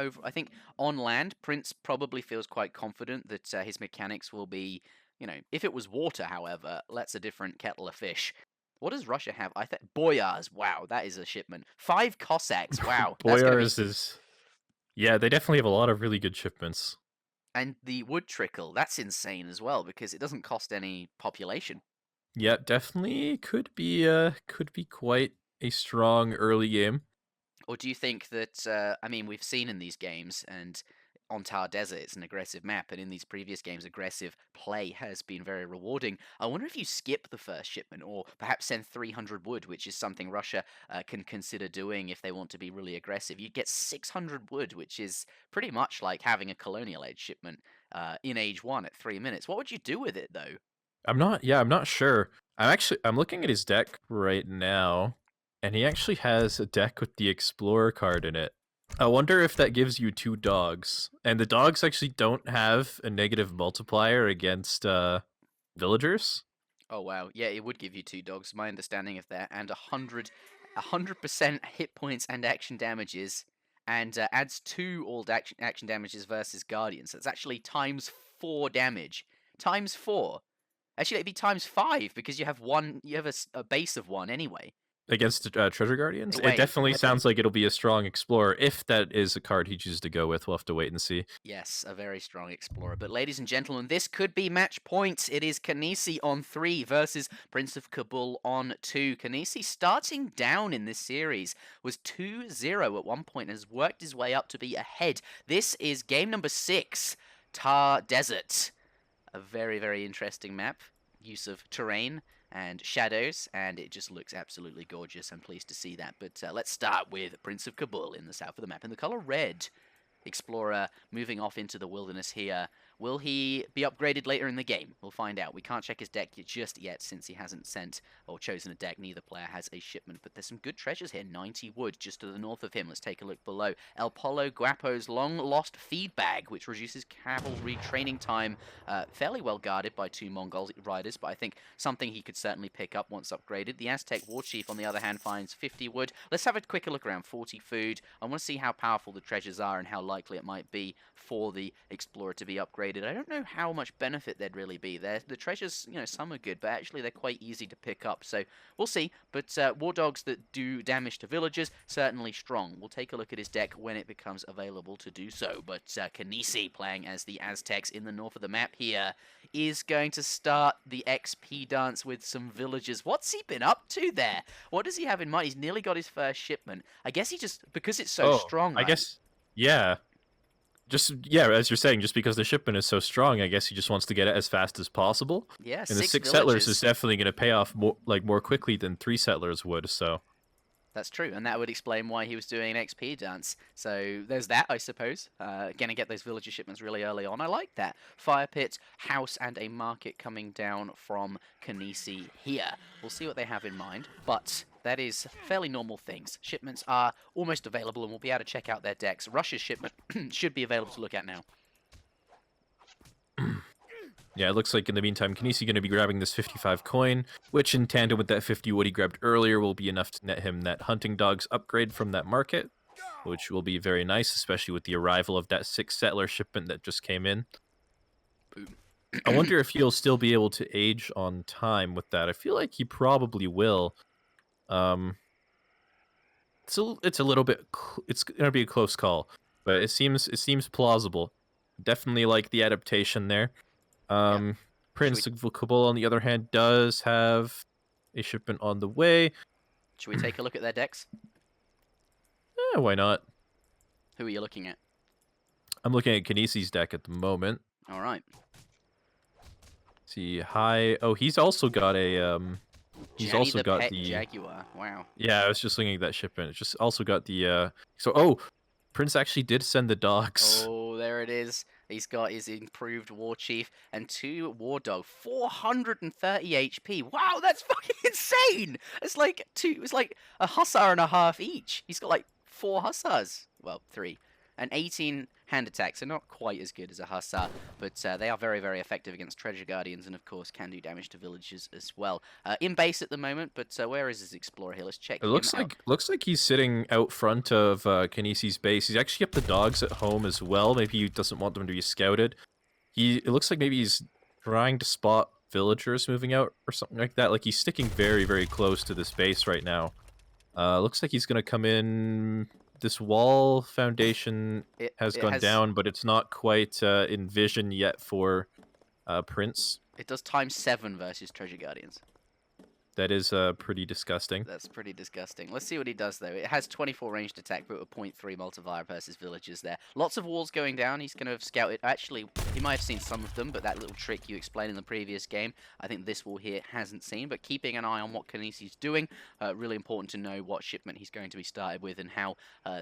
on land, Prince probably feels quite confident that his mechanics will be... You know, if it was water, however, that's a different kettle of fish. What does Russia have? I think Boyars. Wow, that is a shipment. 5 Cossacks. Wow. Boyars is... Yeah, they definitely have a lot of really good shipments. And the wood trickle, that's insane as well, because it doesn't cost any population. Yeah, definitely could be quite a strong early game. Or do you think that, I mean, we've seen in these games, and on Tar Desert, it's an aggressive map, and in these previous games, aggressive play has been very rewarding. I wonder if you skip the first shipment, or perhaps send 300 wood, which is something Russia can consider doing if they want to be really aggressive. You get 600 wood, which is pretty much like having a colonial age shipment in age 1 at 3 minutes. What would you do with it, though? I'm not sure. I'm looking at his deck right now, and he actually has a deck with the Explorer card in it. I wonder if that gives you 2 dogs. And the dogs actually don't have a negative multiplier against villagers. Oh, wow. Yeah, it would give you 2 dogs, my understanding of that. And 100% hit points and action damages. And adds 2 all action damages versus Guardians. So it's actually times 4 damage. Times 4. Actually, it'd be times 5 because you have a base of 1 anyway. Against Treasure Guardians? Wait, it definitely sounds like it'll be a strong Explorer. If that is a card he chooses to go with, we'll have to wait and see. Yes, a very strong Explorer. But ladies and gentlemen, this could be match point. It is Kanisi on 3 versus Prince of Kabul on 2. Kanisi starting down in this series was 2-0 at one point and has worked his way up to be ahead. This is game number 6, Tar Desert. A very, very interesting map. Use of terrain and shadows, and it just looks absolutely gorgeous. I'm pleased to see that. But let's start with Prince of Kabul in the south of the map in the color red. Explorer moving off into the wilderness here. Will he be upgraded later in the game? We'll find out. We can't check his deck just yet since he hasn't sent or chosen a deck. Neither player has a shipment, but there's some good treasures here. 90 wood just to the north of him. Let's take a look below. El Polo Guapo's long-lost feed bag, which reduces cavalry training time. Fairly well guarded by 2 Mongol riders, but I think something he could certainly pick up once upgraded. The Aztec War Chief, on the other hand, finds 50 wood. Let's have a quicker look around. 40 food. I want to see how powerful the treasures are and how likely it might be for the Explorer to be upgraded. traded. I don't know how much benefit there'd really be there. The treasures, some are good, but actually they're quite easy to pick up. So we'll see. But War Dogs that do damage to villagers, certainly strong. We'll take a look at his deck when it becomes available to do so. But Kinesi, playing as the Aztecs in the north of the map here, is going to start the XP dance with some villagers. What's he been up to there? What does he have in mind? He's nearly got his first shipment. I guess he just, because it's so strong, I right? guess, yeah. As you're saying, just because the shipment is so strong, I guess he just wants to get it as fast as possible. Yeah, and the 6 settlers is definitely going to pay off more quickly than 3 settlers would. So that's true, and that would explain why he was doing an XP dance. So there's that, I suppose. Gonna get those villager shipments really early on. I like that. Fire pit, house, and a market coming down from Kinesi here. We'll see what they have in mind, but that is fairly normal things. Shipments are almost available, and we'll be able to check out their decks. Russia's shipment should be available to look at now. yeah, it looks like in the meantime, Kinesi going to be grabbing this 55 coin, which in tandem with that 50 wood he grabbed earlier will be enough to net him that hunting dogs upgrade from that market, which will be very nice, especially with the arrival of that 6 settler shipment that just came in. Boom. I wonder if he'll still be able to age on time with that. I feel like he probably will. It's a little bit. It's gonna be a close call, but it seems plausible. Definitely like the adaptation there. Prince of Kabul, on the other hand, does have a shipment on the way. Should we take a look at their decks? Why not? Who are you looking at? I'm looking at Kinesi's deck at the moment. All right. See, oh, he's also got a he's Jenny also the got pet the Jaguar. Wow. Yeah, I was just looking at that shipment. It's just also got the Prince actually did send the dogs. Oh, there it is. He's got his improved War Chief and 2 War Dog, 430 HP. Wow, that's fucking insane! It's like a hussar and a half each. He's got like 4 hussars. Well, 3. And 18 hand attacks, so not quite as good as a hussar, but they are very, very effective against treasure guardians, and of course can do damage to villagers as well. In base at the moment, but where is his explorer here? Let's check. It looks like he's sitting out front of Kinesi's base. He's actually kept the dogs at home as well. Maybe he doesn't want them to be scouted. It looks like maybe he's trying to spot villagers moving out or something like that. Like he's sticking very, very close to this base right now. Looks like he's gonna come in. This wall foundation has gone down, but it's not quite in vision yet for Prince. It does ×7 versus treasure guardians. That is pretty disgusting. That's pretty disgusting. Let's see what he does, though. It has 24 ranged attack, but with a 0.3 multiplier versus villagers there. Lots of walls going down. He's going to scout it. Actually, he might have seen some of them, but that little trick you explained in the previous game, I think this wall here hasn't seen. But keeping an eye on what Kinesi's doing, really important to know what shipment he's going to be started with and how,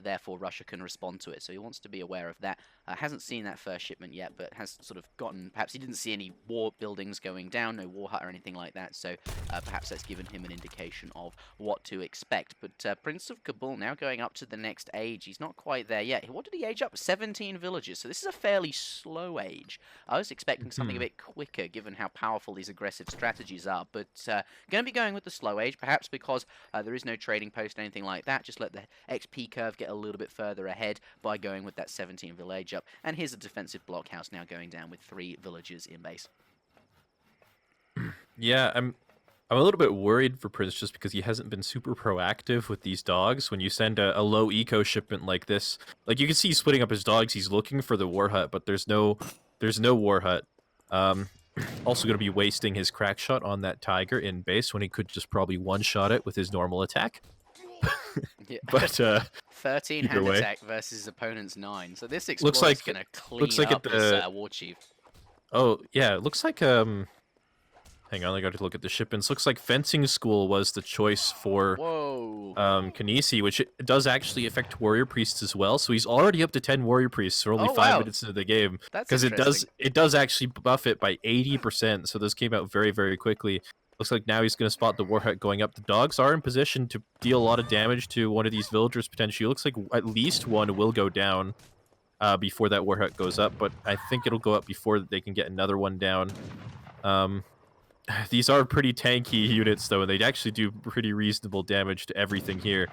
therefore, Russia can respond to it. So he wants to be aware of that. Hasn't seen that first shipment yet, but has sort of gotten... Perhaps he didn't see any war buildings going down, no war hut or anything like that. So perhaps that's given him an indication of what to expect. But Prince of Kabul now going up to the next age. He's not quite there yet. What did he age up? 17 villages. So this is a fairly slow age. I was expecting something a bit quicker given how powerful these aggressive strategies are. But going to be going with the slow age, perhaps because there is no trading post or anything like that. Just let the XP curve get a little bit further ahead by going with that 17 village up. And here's a defensive blockhouse now going down with 3 villagers in base. Yeah, I'm a little bit worried for Prince just because he hasn't been super proactive with these dogs. When you send a low eco shipment like this, like you can see he's splitting up his dogs. He's looking for the war hut, but there's no war hut. Also going to be wasting his crack shot on that tiger in base when he could just probably one-shot it with his normal attack. Yeah. But 13 either hand way. attack versus his opponent's 9. So this explorer's like- going to clean looks like up at this the- war chief. Oh, yeah, it looks like, hang on, I got to look at the shipments. Looks like fencing school was the choice for Whoa. Kinesi, which it does actually affect warrior priests as well. So he's already up to 10 warrior priests for only Oh, 5 wow. minutes into the game. That's Because interesting. it does actually buff it by 80%. So this came out very, very quickly. Looks like now he's going to spot the war hut going up. The dogs are in position to deal a lot of damage to one of these villagers potentially. It looks like at least one will go down before that war hut goes up, but I think it'll go up before they can get another one down. These are pretty tanky units, though, and they actually do pretty reasonable damage to everything here.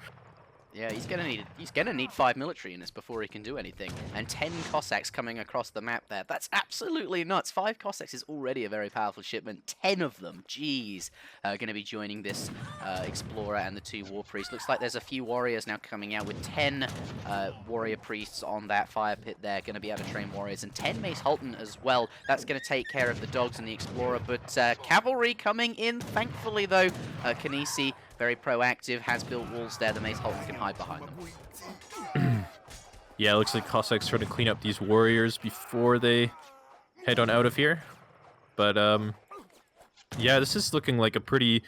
Yeah, he's gonna need 5 military units before he can do anything, and 10 Cossacks coming across the map there. That's absolutely nuts. 5 Cossacks is already a very powerful shipment. 10 of them, jeez, are going to be joining this explorer and the 2 war priests. Looks like there's a few warriors now coming out with 10 warrior priests on that fire pit there, going to be able to train warriors, and 10 Mace Halton as well. That's going to take care of the dogs and the explorer, but cavalry coming in. Thankfully, though, Kanisi, very proactive, has built walls there. The Mace Halton can hide behind them. Yeah, it looks like Cossacks trying to clean up these warriors before they head on out of here. But, yeah, this is looking like a pretty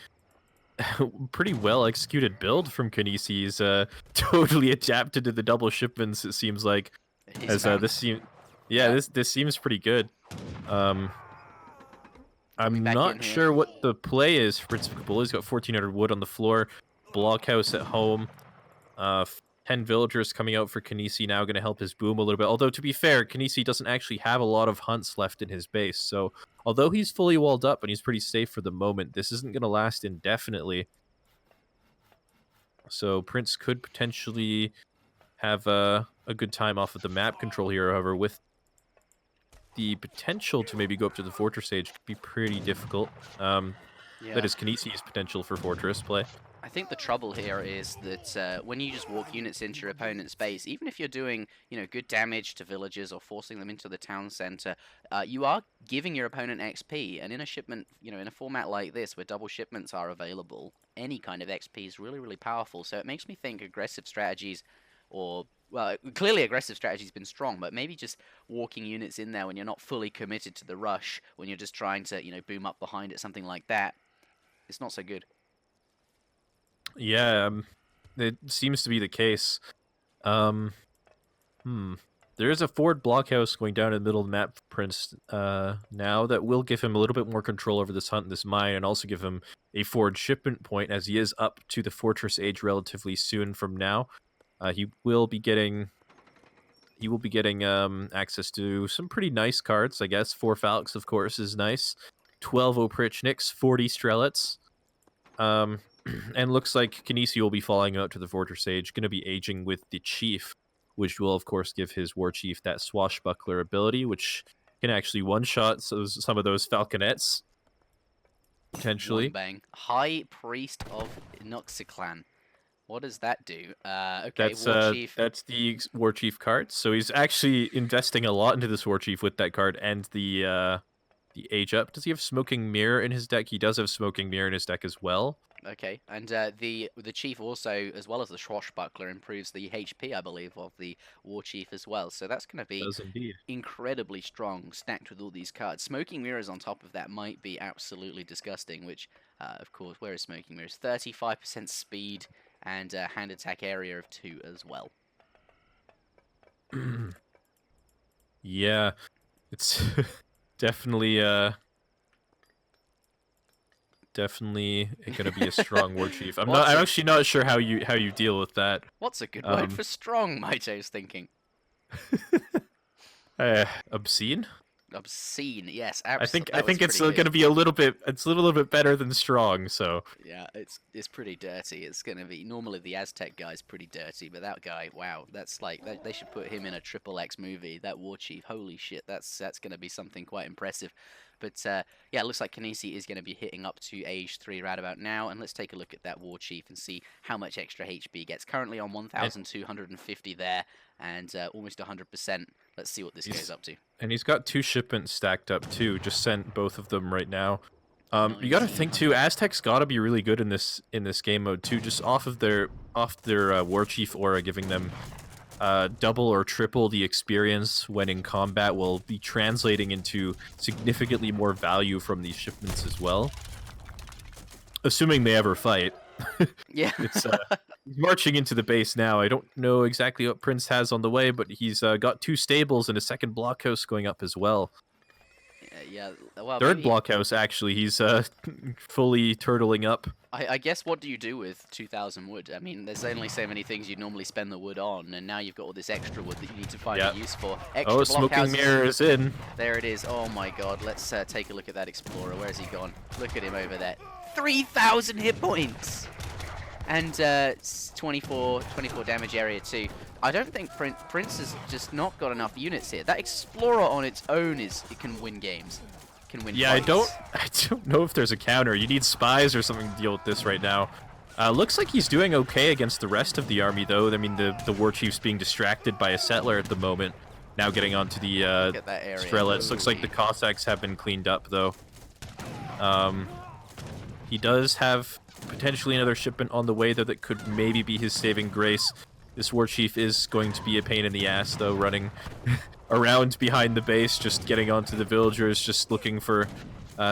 well executed build from Kanisi. He's totally adapted to the double shipments, it seems like. As this seems pretty good. I'm not sure what the play is for Prince of Kabul. He's got 1,400 wood on the floor, blockhouse at home, 10 villagers coming out for Kanisi now, going to help his boom a little bit. Although, to be fair, Kanisi doesn't actually have a lot of hunts left in his base, so although he's fully walled up and he's pretty safe for the moment, this isn't going to last indefinitely. So Prince could potentially have a good time off of the map control here, however, with the potential to maybe go up to the Fortress Age could be pretty difficult. That is Kanisi's potential for Fortress play. I think the trouble here is that when you just walk units into your opponent's base, even if you're doing, good damage to villagers or forcing them into the town center, you are giving your opponent XP. And in a shipment, in a format like this where double shipments are available, any kind of XP is really, really powerful. So it makes me think aggressive strategies, well, clearly aggressive strategy's been strong, but maybe just walking units in there when you're not fully committed to the rush, when you're just trying to, boom up behind it, something like that, it's not so good. Yeah, it seems to be the case. There is a forward blockhouse going down in the middle of the map for Prince now that will give him a little bit more control over this hunt and this mine, and also give him a forward shipment point as he is up to the Fortress Age relatively soon from now. He will be getting access to some pretty nice cards, I guess. 4 Falcons, of course, is nice. 12 Oprichniks, 40 Strelets. And looks like Kanisi will be falling out to the Fortress Age, going to be aging with the Chief, which will, of course, give his War Chief that Swashbuckler ability, which can actually one-shot some of those Falconets, potentially. One bang. High Priest of Noxiclan. What does that do? Okay, War Chief. That's the War Chief card. So he's actually investing a lot into this War Chief with that card and the Age Up. Does he have Smoking Mirror in his deck? He does have Smoking Mirror in his deck as well. Okay, and the Chief also, as well as the Swashbuckler, improves the HP, I believe, of the War Chief as well. So that's going to be incredibly strong, stacked with all these cards. Smoking Mirrors on top of that might be absolutely disgusting, which, of course, where is Smoking Mirrors? 35% speed and hand attack area of 2 as well. Yeah, it's definitely going to be a strong War Chief. I'm actually not sure how you deal with that. What's a good word for strong? Maito's thinking. Obscene. Obscene, yes. I think it's going to be a little bit better than strong. So yeah, it's pretty dirty. It's going to be normally the Aztec guy's pretty dirty, but that guy, wow, that's like they should put him in a XXX movie. That War Chief, holy shit, that's going to be something quite impressive. But yeah, it looks like Kanisi is going to be hitting up to age 3 right about now, and let's take a look at that War Chief and see how much extra HP he gets. Currently on 1,250 there, and almost 100%. Let's see what this goes up to. And he's got 2 shipments stacked up too. Just sent both of them right now. You got to think too. Aztecs got to be really good in this game mode too. Just off their War Chief aura, giving them double or triple the experience when in combat will be translating into significantly more value from these shipments as well. Assuming they ever fight. Yeah. He's marching into the base now. I don't know exactly what Prince has on the way, but he's got 2 stables and a second blockhouse going up as well. Yeah, well, third blockhouse, actually. He's fully turtling up. I guess what do you do with 2,000 wood? I mean, there's only so many things you'd normally spend the wood on, and now you've got all this extra wood that you need to find a use for. Extra Smoking Mirror is in. There it is. Oh my god, let's take a look at that Explorer. Where's he gone? Look at him over there. 3,000 hit points! And 24 damage area too. I don't think Prince has just not got enough units here. That Explorer on its own it can win games. Can win Yeah, fights. I don't know if there's a counter. You need spies or something to deal with this right now. Looks like he's doing okay against the rest of the army, though. I mean, the war chief's being distracted by a settler at the moment. Now getting onto the Look at that area. Strelets. Looks like the Cossacks have been cleaned up, though. He does have potentially another shipment on the way, though, that could maybe be his saving grace. This war chief is going to be a pain in the ass, though, running around behind the base, just getting onto the villagers, just looking for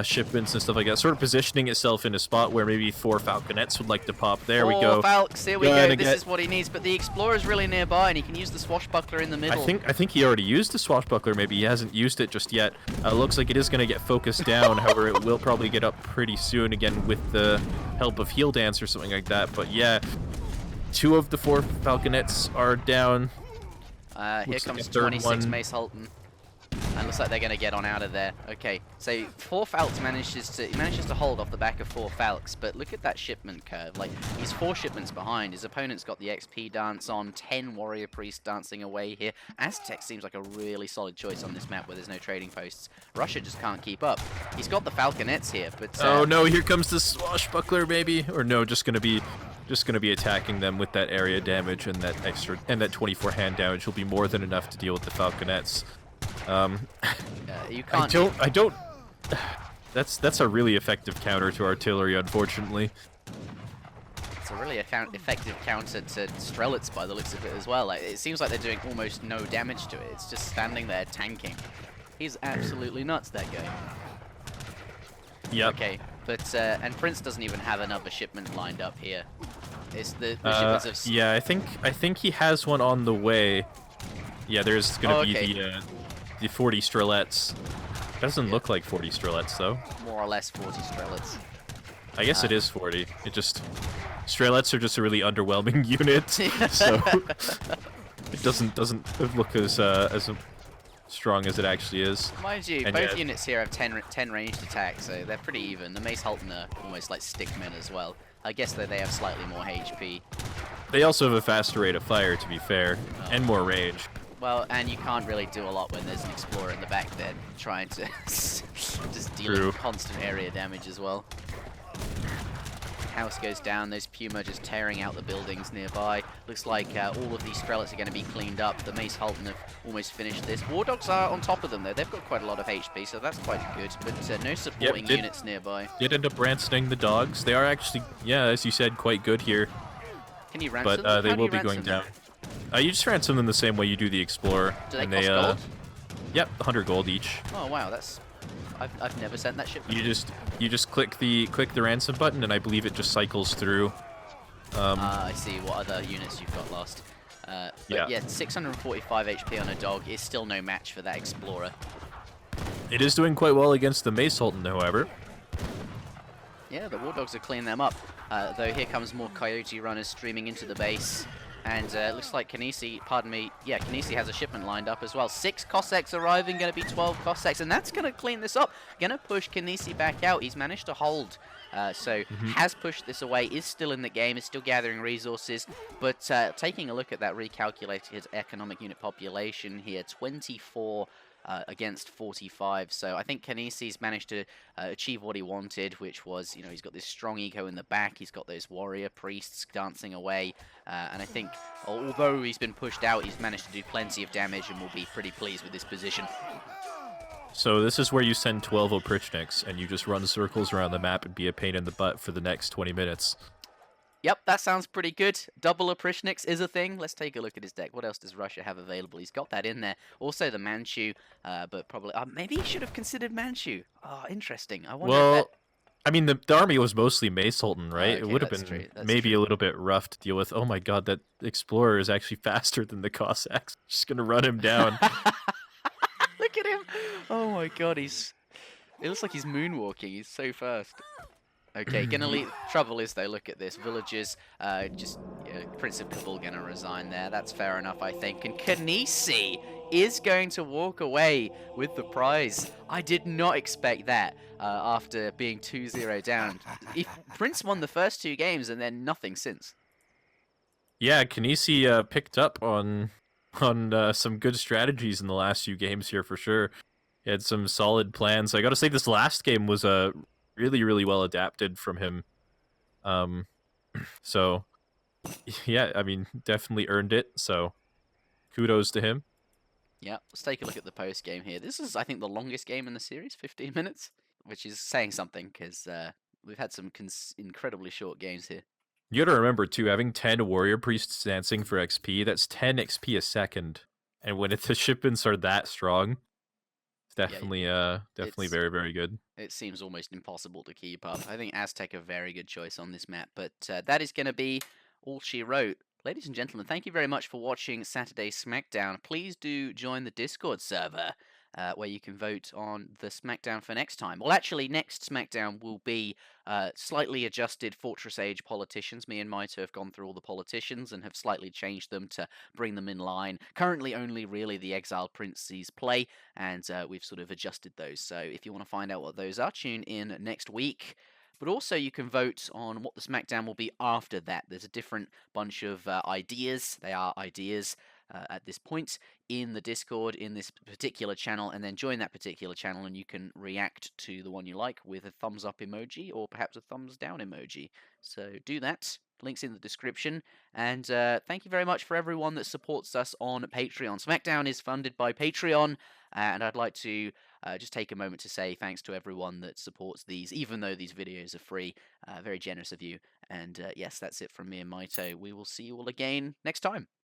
shipments and stuff like that, sort of positioning itself in a spot where maybe 4 Falconets would like to pop. There we go. Falcons, here we Go go. ahead and This get- is what he needs, but the Explorer's really nearby, and he can use the Swashbuckler in the middle. I think he already used the swashbuckler. Maybe he hasn't used it just yet. Looks like it is going to get focused down. However, it will probably get up pretty soon again with the help of Heal Dance or something like that. But yeah, 2 of the 4 Falconets are down. Here Looks like comes a third 26 one. Mace Halton. And looks like they're going to get on out of there. Okay, so 4 Falcons manages to hold off the back of 4 Falcons, but look at that shipment curve. Like, he's 4 shipments behind. His opponent's got the XP dance on, 10 Warrior Priests dancing away here. Aztec seems like a really solid choice on this map where there's no trading posts. Russia just can't keep up. He's got the Falconets here, but... Oh no, here comes the swashbuckler, maybe, or no, just gonna be attacking them with that area damage and that extra and that 24 hand damage will be more than enough to deal with the Falconets. you can't... I don't. That's a really effective counter to artillery, unfortunately. It's a really effective counter to Strelets by the looks of it as well. Like, it seems like they're doing almost no damage to it. It's just standing there tanking. He's absolutely nuts, that guy. Yep. Okay, but and Prince doesn't even have another shipment lined up here. It's the shipments of... Yeah, I think he has one on the way. Yeah, there's gonna be the 40 Strelets. Doesn't look like 40 Strelets though. More or less 40 Strelets. I guess it is 40. It just Strelets are just a really underwhelming unit, so it doesn't look as strong as it actually is. Mind you, And both yeah. units here have 10 ranged attacks, so they're pretty even. The Mace Halton are almost like stickmen as well. I guess that they have slightly more HP. They also have a faster rate of fire, to be fair, and more range. Well, and you can't really do a lot when there's an Explorer in the back there trying to just deal True. constant area damage as well. House goes down, those Puma just tearing out the buildings nearby. Looks like all of these Strelets are going to be cleaned up. The Mace Halton have almost finished this. War Dogs are on top of them though. They've got quite a lot of HP, so that's quite good. But no supporting did- units nearby. Did end up ransoning the dogs. They are actually, yeah, as you said, quite good here. Can you ransom But them? they How do will you be going ransom them? down. You just ransom them the same way you do the Explorer. Do they and cost gold? Yep, 100 gold each. Oh wow, that's... I've never sent that ship. You just click the ransom button, and I believe it just cycles through. I see what other units you've got lost. But yeah, 645 HP on a dog is still no match for that Explorer. It is doing quite well against the Mace Halton, however. Yeah, the War Dogs are cleaning them up. Though here comes more Coyote runners streaming into the base. And it looks like Kanisi, pardon me, yeah, Kanisi has a shipment lined up as well. 6 Cossacks arriving, going to be 12 Cossacks, and that's going to clean this up. Going to push Kanisi back out. He's managed to hold, has pushed this away, is still in the game, is still gathering resources. But taking a look at that recalculated economic unit population here, 24 against 45. So I think Kanisi's managed to achieve what he wanted, which was, he's got this strong eco in the back. He's got those warrior priests dancing away. And I think, although he's been pushed out, he's managed to do plenty of damage and will be pretty pleased with this position. So this is where you send 12 Oprichniks, and you just run circles around the map and be a pain in the butt for the next 20 minutes. Yep, that sounds pretty good. Double Oprichniks is a thing. Let's take a look at his deck. What else does Russia have available? He's got that in there. Also the Manchu, but probably... maybe he should have considered Manchu. Oh, interesting. I wonder if Well, that... I mean, the army was mostly Mace Halton, right? Okay, It would have that's been true, that's maybe true. a little bit rough to deal with. Oh my god, that Explorer is actually faster than the Cossacks. Just gonna run him down. Look at him! Oh my god, it looks like he's moonwalking. He's so fast. Okay, gonna leave. Trouble is though, look at this. Villagers, Prince of Kabul gonna resign there. That's fair enough, I think. And Kanisi is going to walk away with the prize. I did not expect that after being 2-0 down. If Prince won the first 2 games and then nothing since. Yeah, Kanisi picked up on some good strategies in the last few games here for sure. He had some solid plans. I got to say, this last game was really well adapted from him. So yeah, I mean, definitely earned it. So kudos to him. Yeah, let's take a look at the post game here. This is, I think, the longest game in the series, 15 minutes, which is saying something because we've had some incredibly short games here. You gotta remember too, having 10 warrior priests dancing for XP, that's 10 XP a second. And when the shipments are that strong, it's definitely it's- very good. It seems almost impossible to keep up. I think Aztec a very good choice on this map, but that is going to be all she wrote. Ladies and gentlemen, thank you very much for watching Saturday SmackDown. Please do join the Discord server where you can vote on the SmackDown for next time. Well, actually, next SmackDown will be slightly adjusted Fortress Age politicians. Me and Maito have gone through all the politicians and have slightly changed them to bring them in line. Currently, only really the Exiled Princes play, and we've sort of adjusted those. So if you want to find out what those are, tune in next week. But also, you can vote on what the SmackDown will be after that. There's a different bunch of ideas. They are ideas at this point in the Discord, in this particular channel, and then join that particular channel, and you can react to the one you like with a thumbs up emoji or perhaps a thumbs down emoji. So do that. Links in the description. And thank you very much for everyone that supports us on Patreon. SmackDown is funded by Patreon, and I'd like to just take a moment to say thanks to everyone that supports these, even though these videos are free. Very generous of you. And yes, that's it from me and Maito. We will see you all again next time.